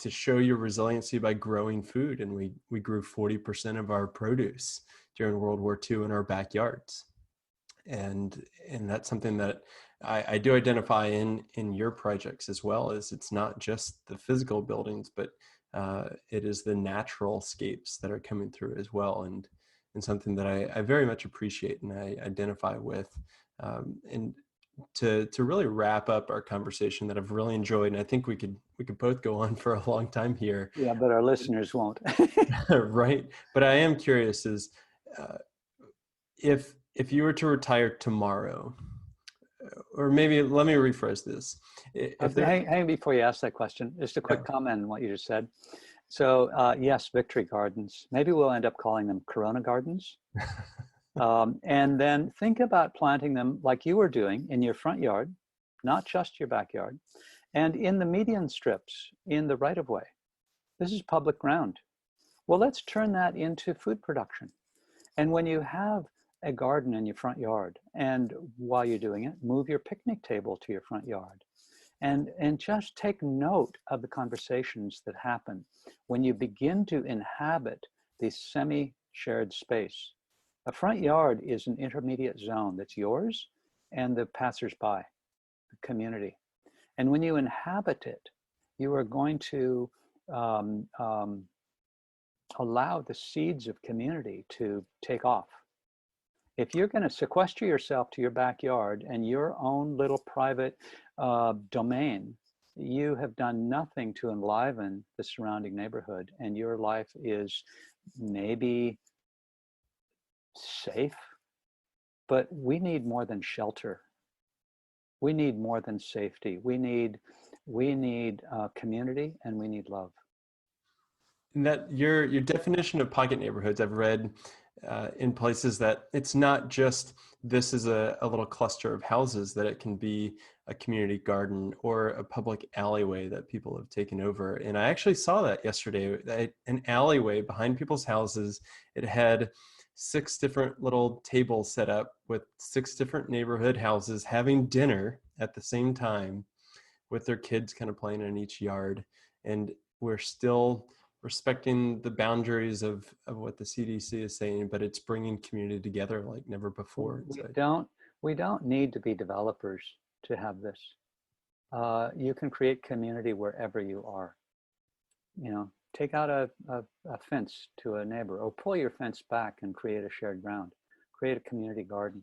show your resiliency by growing food. And we grew 40% of our produce during World War II in our backyards. And that's something that I do identify in your projects as well, as it's not just the physical buildings, but it is the natural scapes that are coming through as well. And something that I very much appreciate and I identify with. And to really wrap up our conversation that I've really enjoyed, and I think we could both go on for a long time here. Yeah, but our listeners won't. Right. But I am curious is uh, if you were to retire tomorrow, or maybe let me rephrase this. If there, Hang before you ask that question, just a quick comment on what you just said. So yes, victory gardens. Maybe we'll end up calling them Corona gardens. And then think about planting them like you were doing in your front yard, not just your backyard, and in the median strips, in the right-of-way. This is public ground. Well, let's turn that into food production. And when you have a garden in your front yard, and while you're doing it, move your picnic table to your front yard. And just take note of the conversations that happen when you begin to inhabit this semi-shared space. A front yard is an intermediate zone that's yours and the passersby, the community. And when you inhabit it, you are going to allow the seeds of community to take off. If you're going to sequester yourself to your backyard and your own little private domain, you have done nothing to enliven the surrounding neighborhood, and your life is maybe safe, but we need more than shelter. We need more than safety. We need community, and we need love. and that your definition of pocket neighborhoods, I've read in places that it's not just this is a little cluster of houses, that it can be a community garden or a public alleyway that people have taken over. And I actually saw that yesterday, an alleyway behind people's houses. It had 6 different little tables set up with 6 different neighborhood houses having dinner at the same time, with their kids kind of playing in each yard. And we're still respecting the boundaries of what the CDC is saying, but it's bringing community together like never before. We don't need to be developers to have this. You can create community wherever you are. You know, take out a fence to a neighbor, or pull your fence back and create a shared ground. Create a community garden.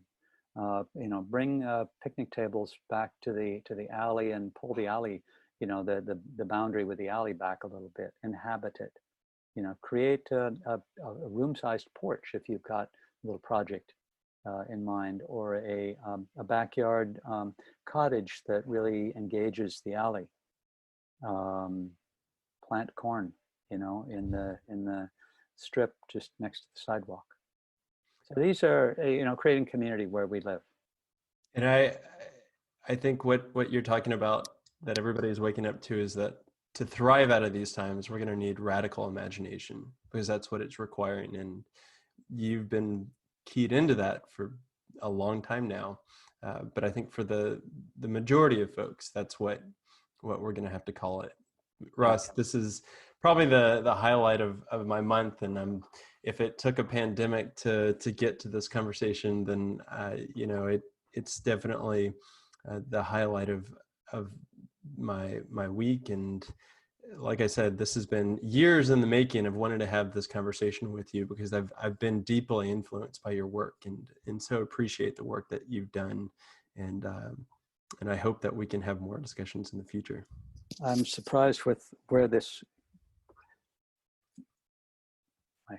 You know, bring picnic tables back to the alley and pull the alley, you know, the boundary with the alley back a little bit. Inhabit it. You know, create a room-sized porch if you've got a little project in mind, or a backyard cottage that really engages the alley. Plant corn, you know, in the strip just next to the sidewalk. So these are, you know, creating community where we live. And I think what you're talking about that everybody is waking up to is that to thrive out of these times, we're going to need radical imagination, because that's what it's requiring. And you've been keyed into that for a long time now. But I think for the majority of folks, that's what we're going to have to call it. Ross, this is probably the highlight of my month. And if it took a pandemic to get to this conversation, then, you know, it's definitely the highlight of my week. And like I said, this has been years in the making of wanting to have this conversation with you, because I've been deeply influenced by your work, and so appreciate the work that you've done. And I hope that we can have more discussions in the future. I'm surprised with where this, I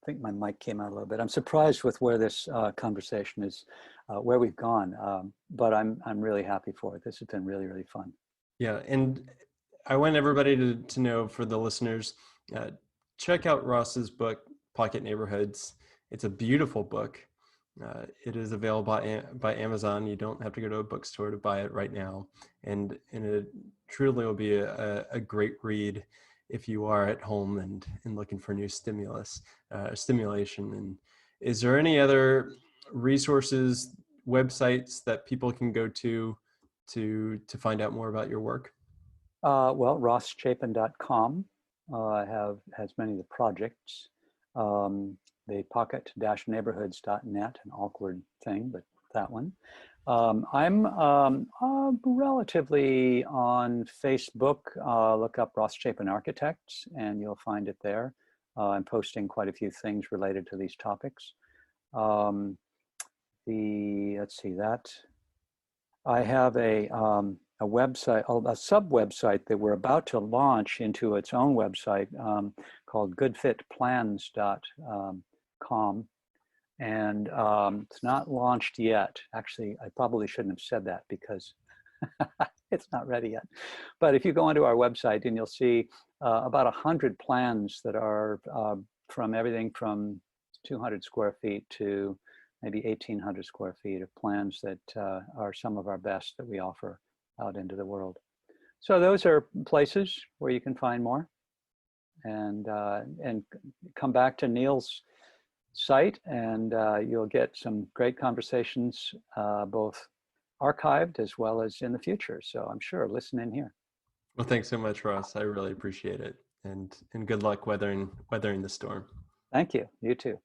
think my mic came out a little bit. I'm surprised with where this conversation is, where we've gone, but I'm really happy for it. This has been really, really fun. Yeah, and I want everybody to know, for the listeners, check out Ross's book, Pocket Neighborhoods. It's a beautiful book. It is available by Amazon. You don't have to go to a bookstore to buy it right now. And it truly will be a great read if you are at home and looking for new stimulation. And is there any other resources, websites that people can go to find out more about your work? Well, rosschapin.com has many of the projects. The pocket-neighborhoods.net, an awkward thing, but that one. I'm relatively on Facebook. Look up Ross Chapin Architects and you'll find it there. I'm posting quite a few things related to these topics. Let's see that. I have a website, a sub-website that we're about to launch into its own website called goodfitplans.com. And it's not launched yet. Actually, I probably shouldn't have said that because it's not ready yet. But if you go onto our website, and you'll see about 100 plans that are from everything from 200 square feet to maybe 1,800 square feet of plans that are some of our best that we offer out into the world. So those are places where you can find more, and come back to Neil's site, and you'll get some great conversations, both archived as well as in the future. So I'm sure listen in here. Well, thanks so much, Ross. I really appreciate it, and good luck weathering the storm. Thank you. You too.